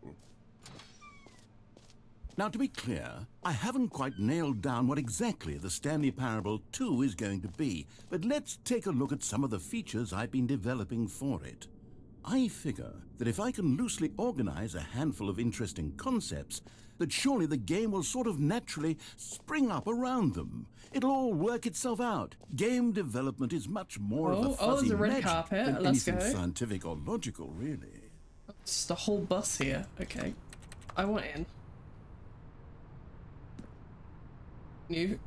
Now, to be clear, I haven't quite nailed down what exactly the Stanley Parable 2 is going to be, but let's take a look at some of the features I've been developing for it. I figure that if I can loosely organize a handful of interesting concepts, that surely the game will sort of naturally spring up around them. It'll all work itself out. Game development is much more of a fuzzy there's a red magic carpet. than Let's anything go. scientific or logical, really. Just a whole bus here. Okay. I want in.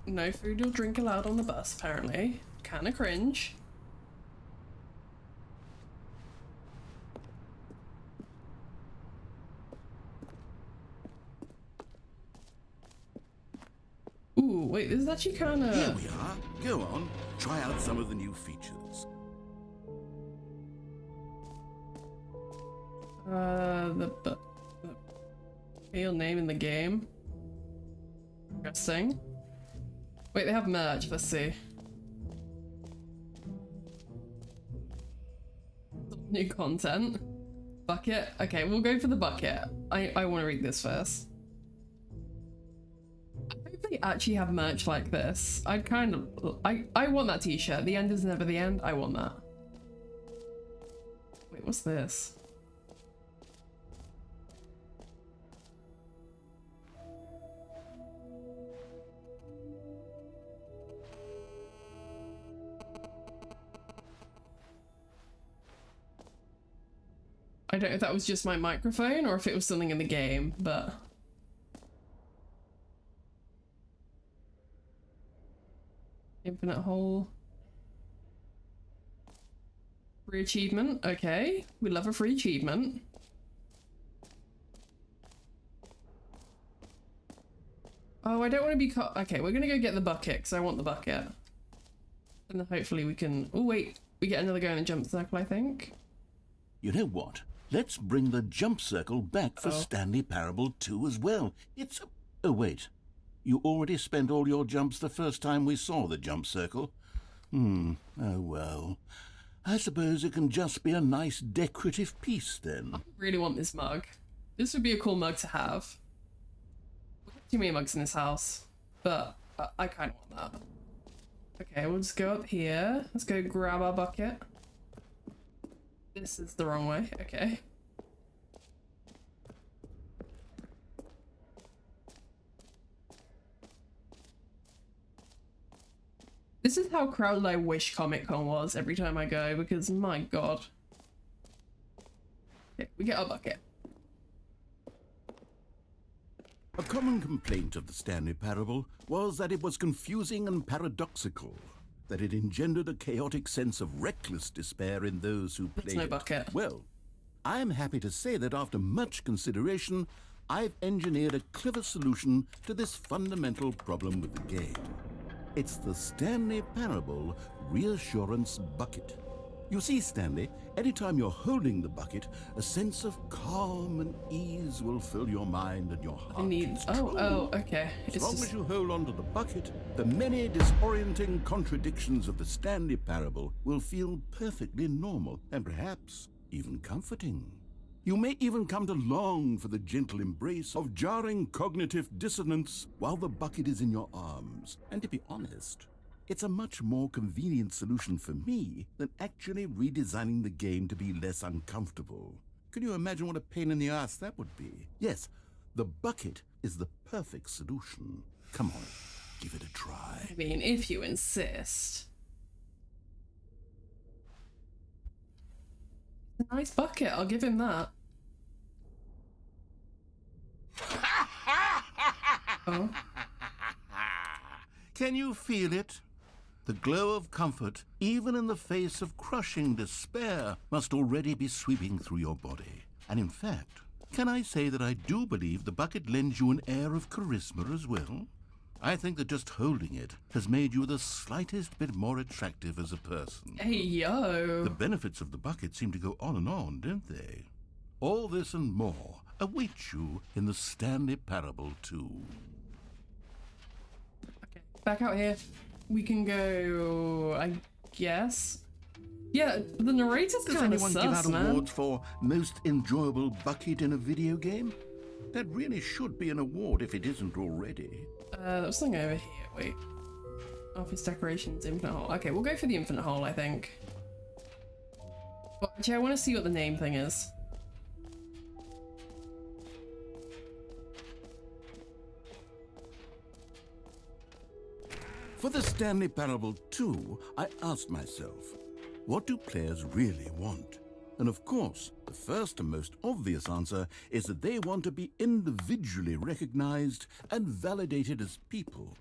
No food or drink allowed on the bus, apparently. Kinda cringe. Ooh, wait, this is actually kinda... Here we are. Go on, try out some of the new features. The real name in the game. Interesting. Wait, they have merch. Let's see. New content. Bucket. Okay, we'll go for the bucket. I want to read this first. I hope they actually have merch like this. I want that t-shirt. The end is never the end. I want that. Wait, what's this? I don't know if that was just my microphone or if it was something in the game, but... Infinite hole. Free achievement, okay. We love a free achievement. Oh, I don't want to be caught. Okay, we're gonna go get the bucket because I want the bucket. And then hopefully we can... Oh wait, we get another go in the jump circle, I think. You know what? Let's bring the jump circle back for Stanley Parable 2 as well. It's a... Oh, wait. You already spent all your jumps the first time we saw the jump circle? Oh, well. I suppose it can just be a nice decorative piece, then. I really want this mug. This would be a cool mug to have. Too many mugs in this house, but I kind of want that. Okay, we'll just go up here. Let's go grab our bucket. This is the wrong way. Okay. This is how crowded I wish Comic-Con was every time I go, because my god. Okay, we get our bucket. A common complaint of the Stanley Parable was that it was confusing and paradoxical, that it engendered a chaotic sense of reckless despair in those who played no it. bucket. Well, I am happy to say that after much consideration, I've engineered a clever solution to this fundamental problem with the game. It's the Stanley Parable Reassurance Bucket. You see, Stanley, anytime you're holding the bucket, a sense of calm and ease will fill your mind and your heart. It's true. Oh, okay. As long as you hold on to the bucket, the many disorienting contradictions of the Stanley Parable will feel perfectly normal and perhaps even comforting. You may even come to long for the gentle embrace of jarring cognitive dissonance while the bucket is in your arms. And to be honest, it's a much more convenient solution for me than actually redesigning the game to be less uncomfortable. Can you imagine what a pain in the ass that would be? Yes, the bucket is the perfect solution. Come on, give it a try. I mean, if you insist. A nice bucket, I'll give him that. Oh. Can you feel it? The glow of comfort, even in the face of crushing despair, must already be sweeping through your body. And in fact, can I say that I do believe the bucket lends you an air of charisma as well? I think that just holding it has made you the slightest bit more attractive as a person. Hey, yo. The benefits of the bucket seem to go on, don't they? All this and more await you in the Stanley Parable 2. Okay, back out here. we can go, I guess. Yeah, the narrator's Does kind of anyone give sus, out man. awards for most enjoyable bucket in a video game? That really should be an award if it isn't already. There was something over here. Wait. Office decorations, infinite hole. Okay, we'll go for the infinite hole, I think. But actually, I want to see what the name thing is. For the Stanley Parable 2, I asked myself, what do players really want? And of course, the first and most obvious answer is that they want to be individually recognized and validated as people.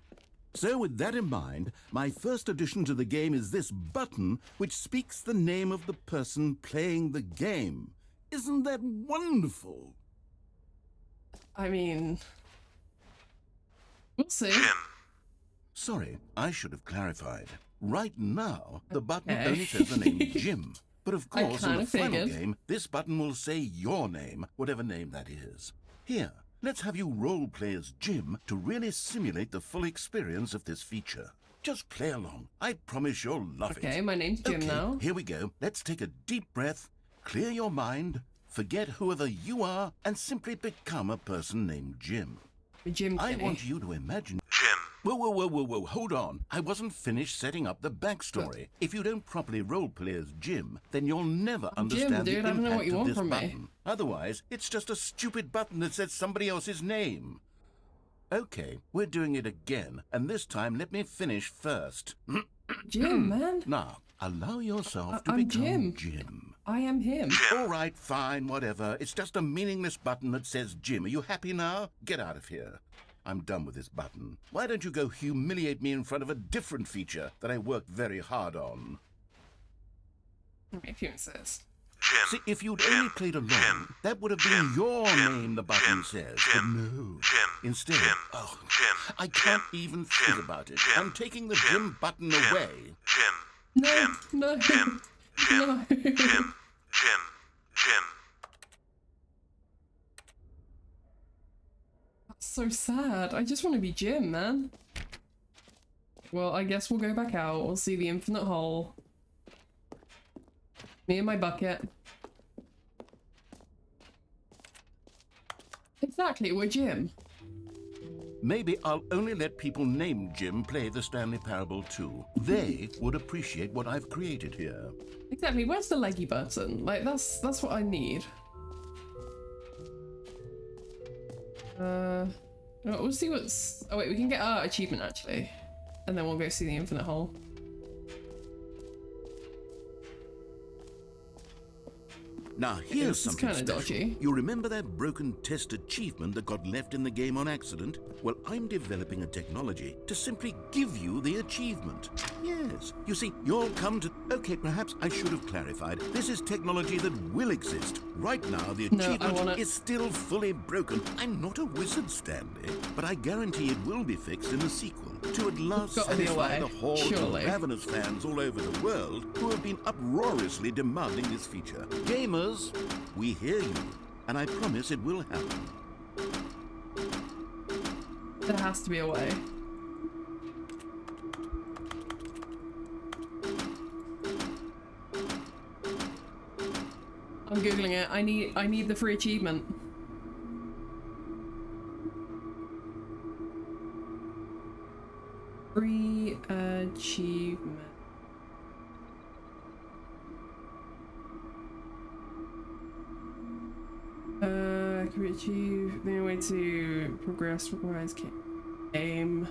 So with that in mind, my first addition to the game is this button which speaks the name of the person playing the game. Isn't that wonderful? I mean... we'll see. Sorry, I should have clarified. Right now, the button Okay. only says the name Jim. But of I course, in the kinda final figured. game, this button will say your name, whatever name that is. Here, let's have you role-play as Jim to really simulate the full experience of this feature. Just play along. I promise you'll love it. Okay, my name's Jim Okay, now. here we go. Let's take a deep breath, clear your mind, forget whoever you are, and simply become a person named Jim. Jim I Kinney. want you to imagine... Jim! Whoa, hold on. I wasn't finished setting up the backstory. If you don't properly roleplay as Jim, then you'll never understand dude, the I don't know what impact you of want this from me. button. Otherwise, it's just a stupid button that says somebody else's name. Okay, we're doing it again, and this time let me finish first. Jim, man. Now, allow yourself to I'm become Jim. Jim. I am him. All right, fine, whatever. It's just a meaningless button that says Jim. Are you happy now? Get out of here. I'm done with this button. Why don't you go humiliate me in front of a different feature that I worked very hard Okay, if you insist. See, if you'd only played along, that would have been your name, the button says. But no. Instead, I can't even think about it. I'm taking the Jim button away. No, no, no. That's so sad. I just want to be Jim, man. Well, I guess we'll go back out. We'll see the infinite hole. Me and my bucket. Exactly, we're Jim. Maybe I'll only let people named Jim play the Stanley Parable 2. They would appreciate what I've created here. Exactly, where's the leggy button? Like, that's what I need. We'll see what's... oh wait, we can get our achievement actually. And then we'll go see the infinite hole. Now here's This is something kinda special. dodgy. You remember that broken test achievement that got left in the game on accident? Well, I'm developing a technology to simply give you the achievement. Yes. You see, you'll come to... Okay, perhaps I should have clarified. This is technology that will exist. Right now, the No, I achievement want it. is still fully broken. I'm not a wizard, Stanley, but I guarantee it will be fixed in the sequel to at last Gotta be a satisfy way, the hordes surely. of ravenous fans all over the world who have been uproariously demanding this feature. Gamers, we hear you, and I promise it will happen. There has to be a way. I'm googling it. I need the free achievement. Free achievement. Can we achieve the only way to progress requires game.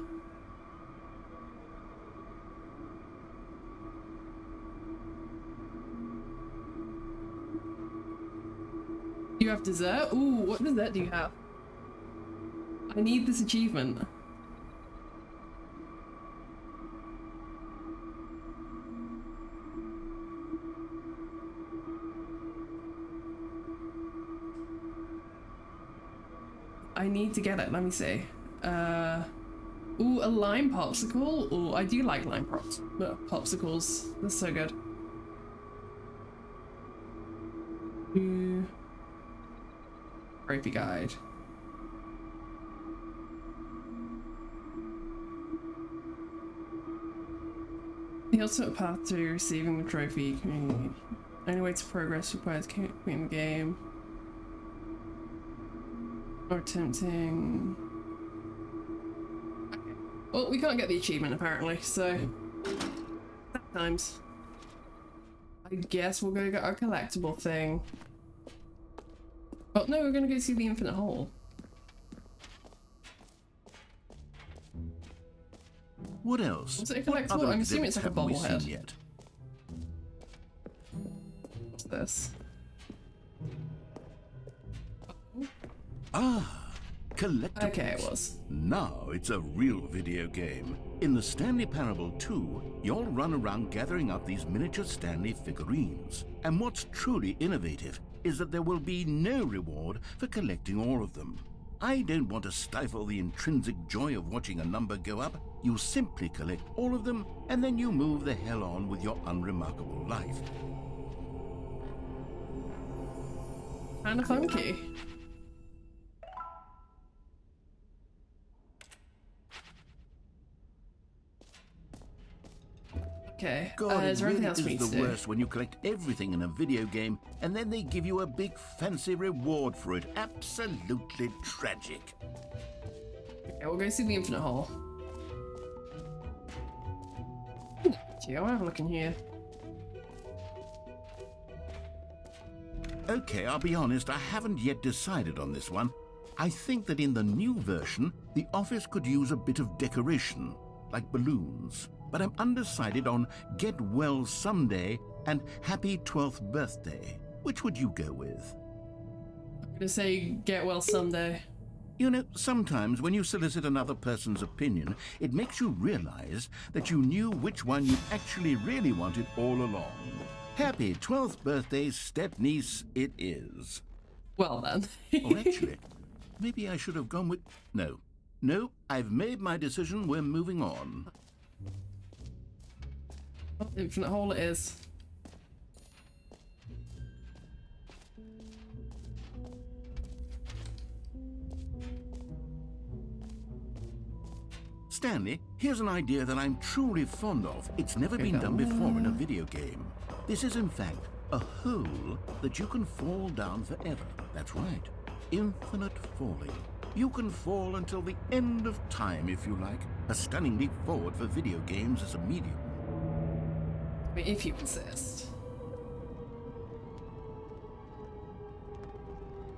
You have dessert? Ooh, what dessert do you have? I need this achievement. I need to get it. Let me see. Ooh, a lime popsicle. Ooh, I do like lime popsicles. They're so good. Ooh. Rapey guide. The ultimate path to receiving the trophy. Only way to progress requires completing the game. Or attempting... Okay. Well, we can't get the achievement apparently, so... Times. I guess we'll go get our collectible thing. Oh no, we're gonna go see the infinite hole. What else? Was it a What collectible? other I'm assuming it's like a exhibits haven't we bobblehead. seen yet? What's this? Ah, collectibles. Okay, it was. Now it's a real video game. In the Stanley Parable 2, you'll run around gathering up these miniature Stanley figurines. And what's truly innovative is that there will be no reward for collecting all of them. I don't want to stifle the intrinsic joy of watching a number go up. You simply collect all of them, and then you move the hell on with your unremarkable life. Kinda funky. Okay, God, is it there anything really else we need is to the do? worst when you collect everything in a video game and then they give you a big fancy reward for it. Absolutely tragic. Okay, we'll go see the infinite hole. Gee, I'll have a look in here. Okay, I'll be honest, I haven't yet decided on this one. I think that in the new version, the office could use a bit of decoration, like balloons. But I'm undecided on Get Well Someday and Happy 12th Birthday. Which would you go with? I'm gonna say get well someday. You know, sometimes when you solicit another person's opinion, it makes you realize that you knew which one you actually really wanted all along. Happy 12th birthday, step-niece, it is. Well then. Oh, actually, maybe I should have gone with... No, I've made my decision, we're moving on. Oh, infinite hole it is. Stanley, here's an idea that I'm truly fond of. It's never been done before in a video game. This is, in fact, a hole that you can fall down forever. That's right. Infinite falling. You can fall until the end of time, if you like. A stunning leap forward for video games as a medium. I mean, if you insist.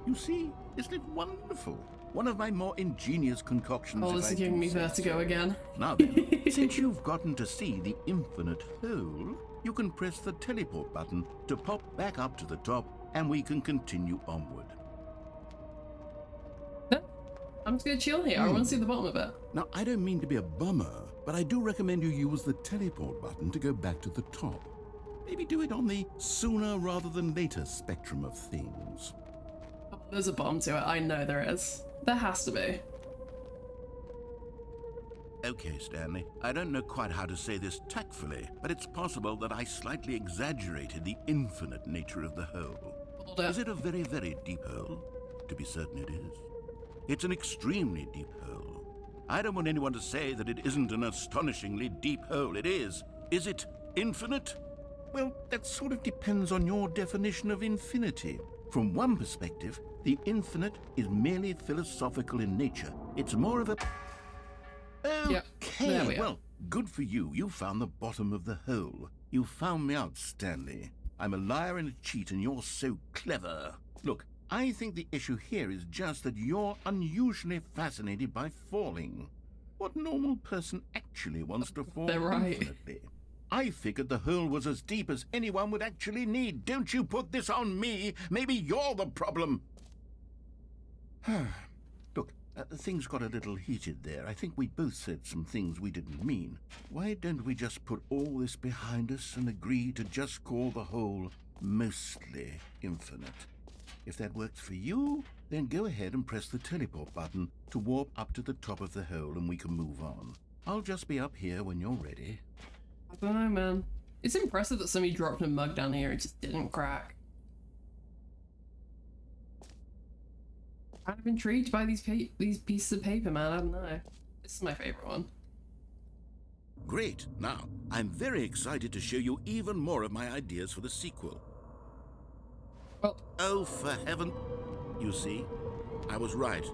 You see, isn't it wonderful? One of my more ingenious concoctions. Oh, if this I is giving do me say vertigo so. again. Now then, since you've gotten to see the infinite hole, you can press the teleport button to pop back up to the top, and we can continue onward. I'm just gonna chill here. I want to see the bottom of it. Now, I don't mean to be a bummer, but I do recommend you use the teleport button to go back to the top. Maybe do it on the sooner rather than later spectrum of things. Oh, there's a bottom to it. I know there is. There has to be. Okay, Stanley, I don't know quite how to say this tactfully, but it's possible that I slightly exaggerated the infinite nature of the hole. Hold up. Is it a very, very deep hole? To be certain it is. It's an extremely deep hole. I don't want anyone to say that it isn't an astonishingly deep hole. It is. Is it infinite? Well, that sort of depends on your definition of infinity. From one perspective, the infinite is merely philosophical in nature. It's more of a... Yep, there we Okay, are. well, good for you. You found the bottom of the hole. You found me out, Stanley. I'm a liar and a cheat, and you're so clever. Look, I think the issue here is just that you're unusually fascinated by falling. What normal person actually wants to fall They're right. infinitely? I figured the hole was as deep as anyone would actually need. Don't you put this on me. Maybe you're the problem. Look, things got a little heated there. I think we both said some things we didn't mean. Why don't we just put all this behind us and agree to just call the hole mostly infinite? If that works for you, then go ahead and press the teleport button to warp up to the top of the hole and we can move on. I'll just be up here when you're ready. I don't know, man. It's impressive that somebody dropped a mug down here and just didn't crack. Kind of intrigued by these pieces of paper, man. I don't know. This is my favorite one. Great. Now, I'm very excited to show you even more of my ideas for the sequel. Well, Oh, for heaven... You see? I was right.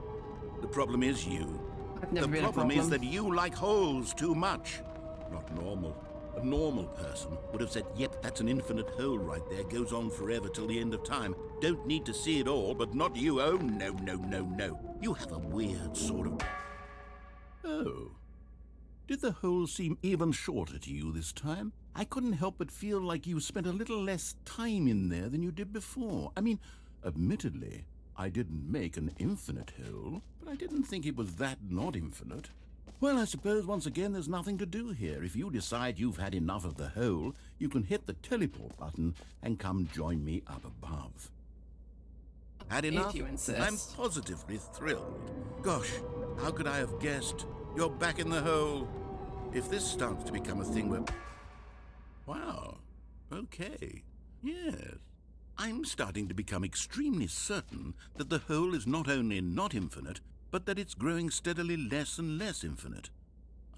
The problem is you. I've never The been problem a is problem. that you like holes too much. Not normal. A normal person would have said, yep, that's an infinite hole right there, goes on forever till the end of time. Don't need to see it all, but not you. Oh, no, no, no, no. You have a weird sort of... Oh. Did the hole seem even shorter to you this time? I couldn't help but feel like you spent a little less time in there than you did before. I mean, admittedly, I didn't make an infinite hole, but I didn't think it was that not infinite. Well, I suppose once again there's nothing to do here. If you decide you've had enough of the hole, you can hit the teleport button and come join me up above. Had enough? If you insist. I'm positively thrilled. Gosh, how could I have guessed? You're back in the hole. If this starts to become a thing where... Wow. Okay. Yes. I'm starting to become extremely certain that the hole is not only not infinite, but that it's growing steadily less and less infinite.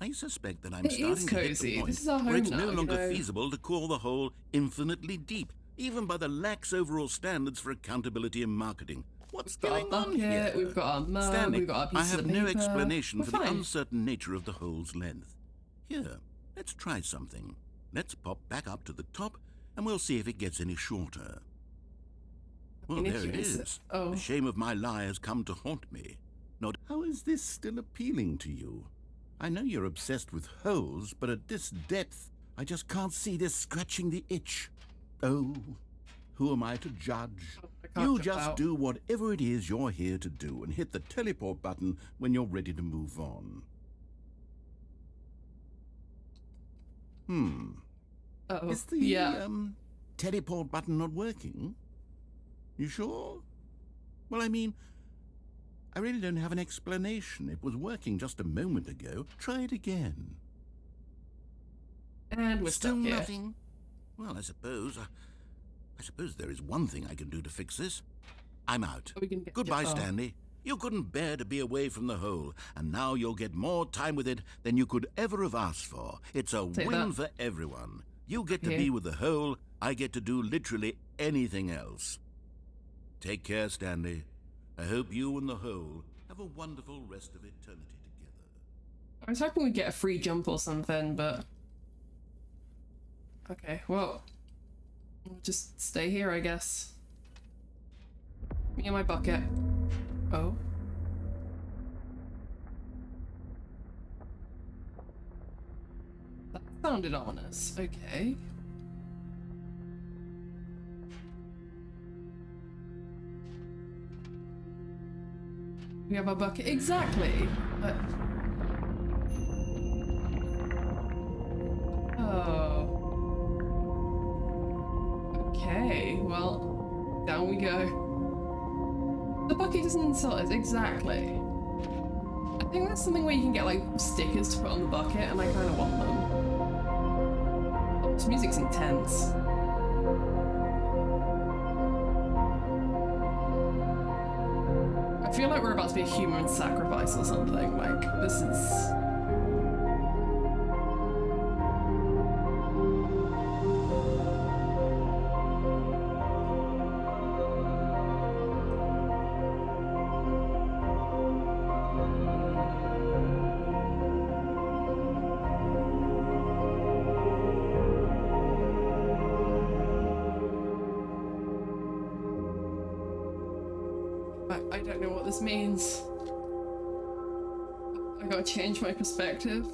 I suspect that I'm It starting is to hit the cozy. point This is our where home it's now, no you longer know. feasible to call the hole infinitely deep, even by the lax overall standards for accountability and marketing. What's We've got going our on bucket, here? we've got our mug, Stanley, we've got our I pieces have of no paper. explanation We're for the fine. uncertain nature of the hole's length. Here, let's try something. Let's pop back up to the top, and we'll see if it gets any shorter. Well, And if there you it insist- is. Oh. The shame of my lie has come to haunt me. Not how is this still appealing to you? I know you're obsessed with holes, but at this depth, I just can't see this scratching the itch. Oh, who am I to judge? I can't You jump just out. do whatever it is you're here to do and hit the teleport button when you're ready to move on. Oh, Is the yeah. teleport button not working? You sure? Well, I mean, I really don't have an explanation. It was working just a moment ago. Try it again. And we're Still stuck here. nothing? Well, I suppose there is one thing I can do to fix this. I'm out. Are we gonna get- Goodbye, oh. Stanley. You couldn't bear to be away from the hole, and now you'll get more time with it than you could ever have asked for. It's a Take win that. for everyone. You get to Here. be with the hole, I get to do literally anything else. Take care, Stanley. I hope you and the hole have a wonderful rest of eternity together. I was hoping we'd get a free jump or something, but... Okay, well... We'll just stay here, I guess. Me and my bucket. Oh. That sounded ominous. Okay. We have our bucket. Exactly! Oh. Okay, well, down we go. The bucket doesn't insult us, exactly. I think that's something where you can get like stickers to put on the bucket, and I kind of want them. Oh, this music's intense. I feel like we're about to be a human sacrifice or something. Like, this is. I don't know what this means. I gotta change my perspective.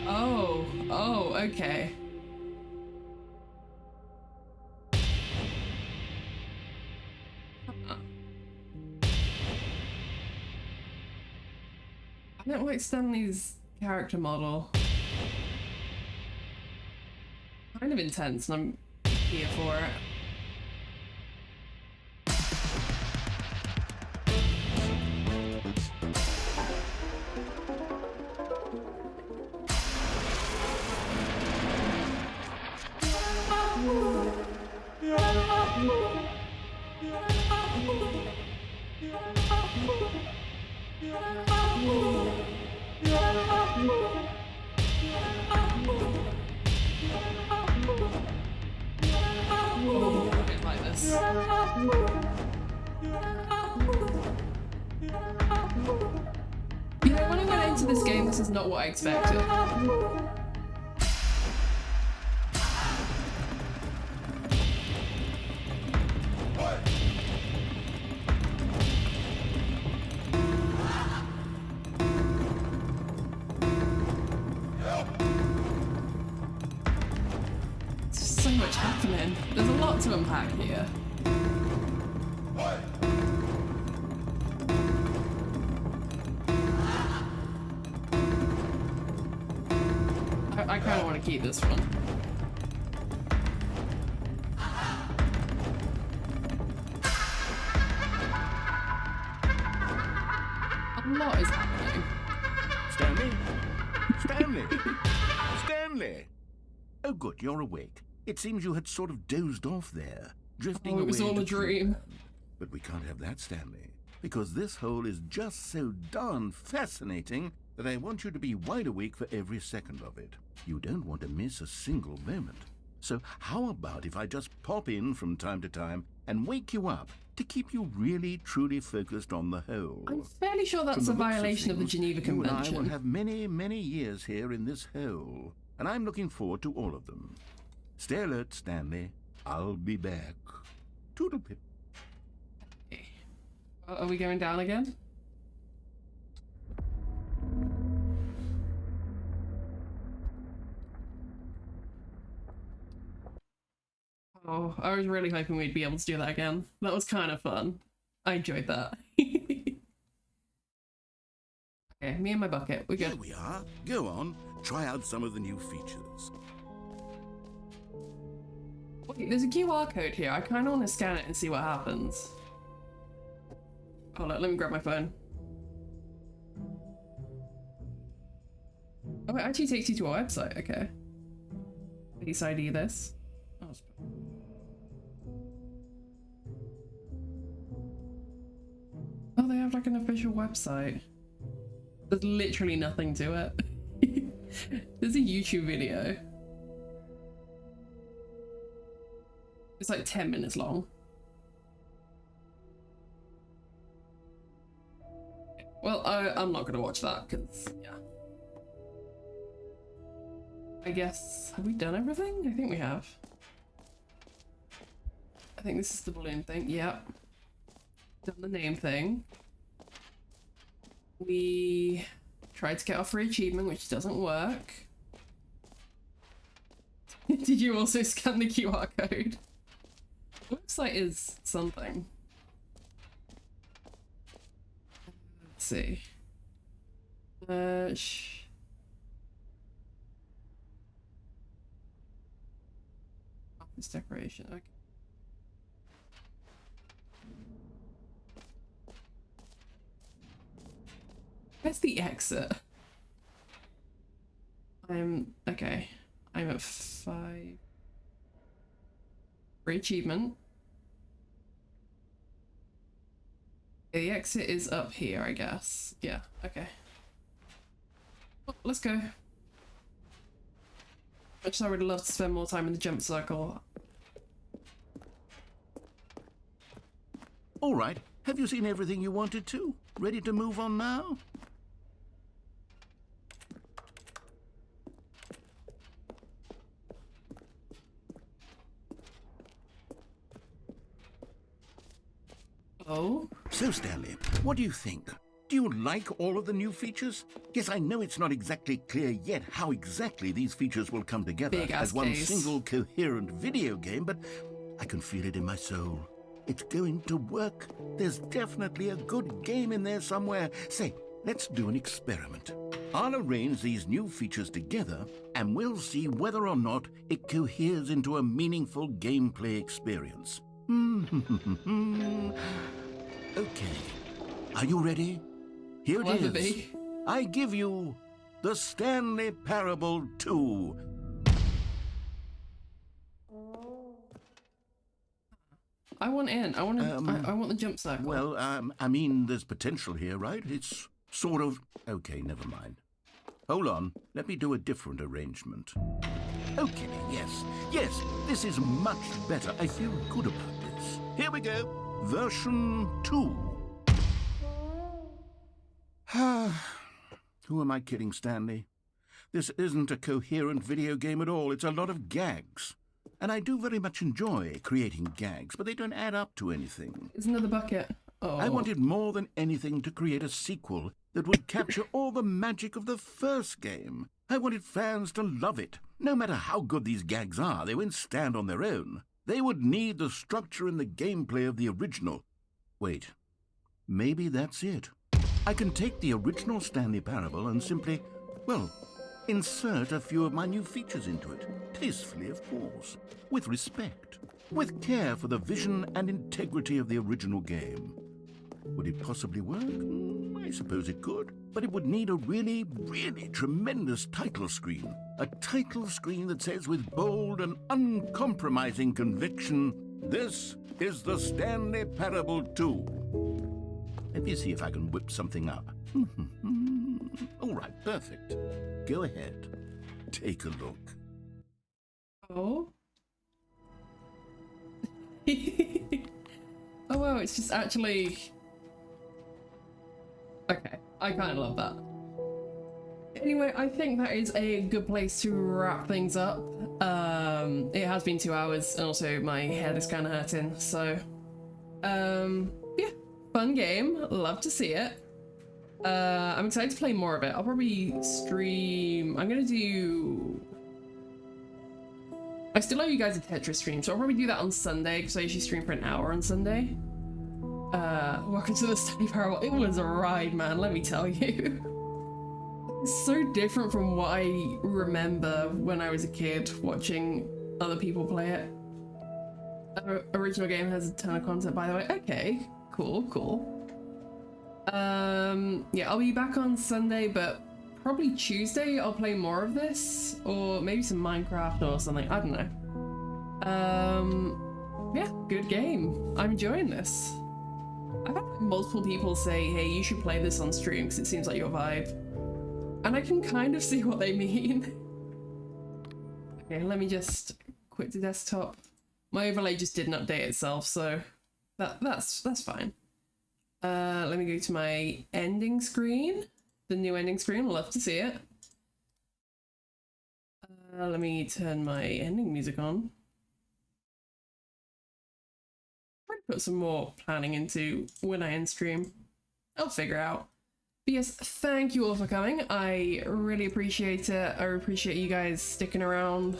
Oh, okay. Huh. I don't like Stanley's character model. Kind of intense, and I'm here for it. Oh, I didn't like this. You know, when I went into this game, this is not what I expected. So much happening. There's a lot to unpack here. I kind of want to keep this one. A lot is happening. Stanley? Stanley? Stanley! Oh, good, you're awake. It seems you had sort of dozed off there, drifting away. Oh, it was all into a dream. But we can't have that, Stanley, because this hole is just so darn fascinating that I want you to be wide awake for every second of it. You don't want to miss a single moment. So how about if I just pop in from time to time and wake you up to keep you really, truly focused on the hole? I'm fairly sure that's a violation of the Geneva You and I Convention. will have many, many years here in this hole, and I'm looking forward to all of them. Stay alert, Stanley. I'll be back. Toodlepip. Are we going down again? Oh, I was really hoping we'd be able to do that again. That was kind of fun. I enjoyed that. Okay, me and my bucket. We're Here good. we are. Go on. Try out some of the new features. Wait, there's a QR code here. I kind of want to scan it and see what happens. Hold on, let me grab my phone. Oh, it actually takes you to our website. Okay. Please ID this. Oh, oh, they have like an official website. There's literally nothing to it. There's a YouTube video. It's like 10 minutes long. Well, I'm not gonna watch that because, yeah. I guess, have we done everything? I think we have. I think this is the balloon thing. Yep. Done the name thing. We tried to get our free achievement, which doesn't work. Did you also scan the QR code? The website is something. Let's see. Office decoration. Okay. Where's the exit? Okay. I'm at 5. Free achievement. Okay, the exit is up here, I guess. Yeah, okay. Well, let's go. Much as I would love to spend more time in the jump circle. All right. Have you seen everything you wanted to? Ready to move on now? Oh? So, Stanley, what do you think? Do you like all of the new features? Yes, I know it's not exactly clear yet how exactly these features will come together Big ass as one case. single coherent video game, but I can feel it in my soul. It's going to work. There's definitely a good game in there somewhere. Say, let's do an experiment. I'll arrange these new features together, and we'll see whether or not it coheres into a meaningful gameplay experience. Okay. Are you ready? Here it Clever is. bee. I give you the Stanley Parable 2. I want in. I want to. I want the jump circle. Well, I mean, there's potential here, right? It's sort of... Okay, never mind. Hold on, let me do a different arrangement. Okay, yes, this is much better. I feel good about this. Here we go, version 2. Who am I kidding, Stanley? This isn't a coherent video game at all. It's a lot of gags. And I do very much enjoy creating gags, but they don't add up to anything. It's another bucket. Oh. I wanted more than anything to create a sequel that would capture all the magic of the first game. I wanted fans to love it. No matter how good these gags are, they won't stand on their own. They would need the structure and the gameplay of the original. Wait, maybe that's it. I can take the original Stanley Parable and simply, well, insert a few of my new features into it. Tastefully, of course. With respect. With care for the vision and integrity of the original game. Would it possibly work? I suppose it could. But it would need a really, really tremendous title screen. A title screen that says with bold and uncompromising conviction, "This is the Stanley Parable 2." Let me see if I can whip something up. All right, perfect. Go ahead. Take a look. Oh. Oh wow, it's just actually... Okay, I kind of love that. Anyway, I think that is a good place to wrap things up. It has been 2 hours, and also my head is kind of hurting, so... yeah, fun game. Love to see it. I'm excited to play more of it. I'll probably stream... I'm gonna do... I still owe you guys a Tetris stream, so I'll probably do that on Sunday, because I usually stream for an hour on Sunday. Welcome to the Stanley Parable. It was a ride, man, let me tell you. It's so different from what I remember when I was a kid watching other people play it. Original game has a ton of content, by the way. Okay, cool. Yeah, I'll be back on Sunday, but probably Tuesday I'll play more of this, or maybe some Minecraft or something. I don't know. Yeah, good game. I'm enjoying this. I've had multiple people say, hey, you should play this on stream because it seems like your vibe. And I can kind of see what they mean. Okay, let me just quit the desktop. My overlay just didn't update itself, so that's fine. Let me go to my ending screen. The new ending screen, love to see it. Let me turn my ending music on. Put some more planning into when I end stream. I'll figure out. But yes, thank you all for coming. I really appreciate it. I appreciate you guys sticking around.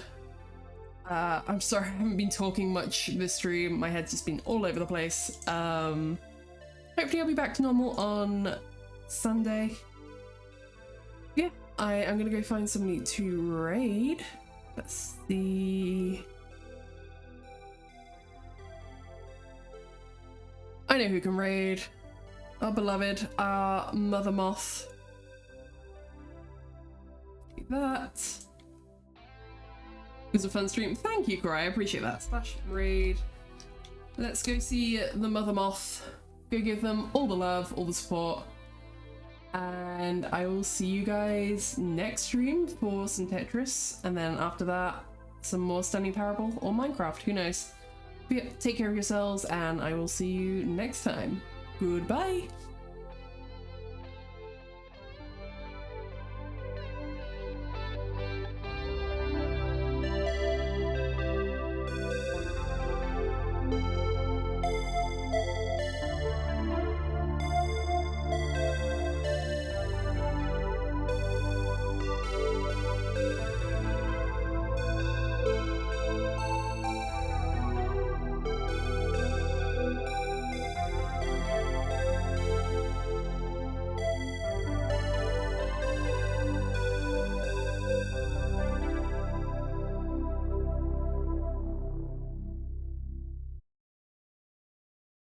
I'm sorry I haven't been talking much this stream. My head's just been all over the place. Hopefully I'll be back to normal on Sunday. Yeah, I am gonna go find somebody to raid. Let's see. I know who can raid. Our beloved, our Mother Moth. Do that. It was a fun stream. Thank you, Korai. I appreciate that. Slash raid. Let's go see the Mother Moth. Go give them all the love, all the support. And I will see you guys next stream for some Tetris. And then after that, some more Stanley Parable or Minecraft. Who knows? But yeah, take care of yourselves, and I will see you next time. Goodbye!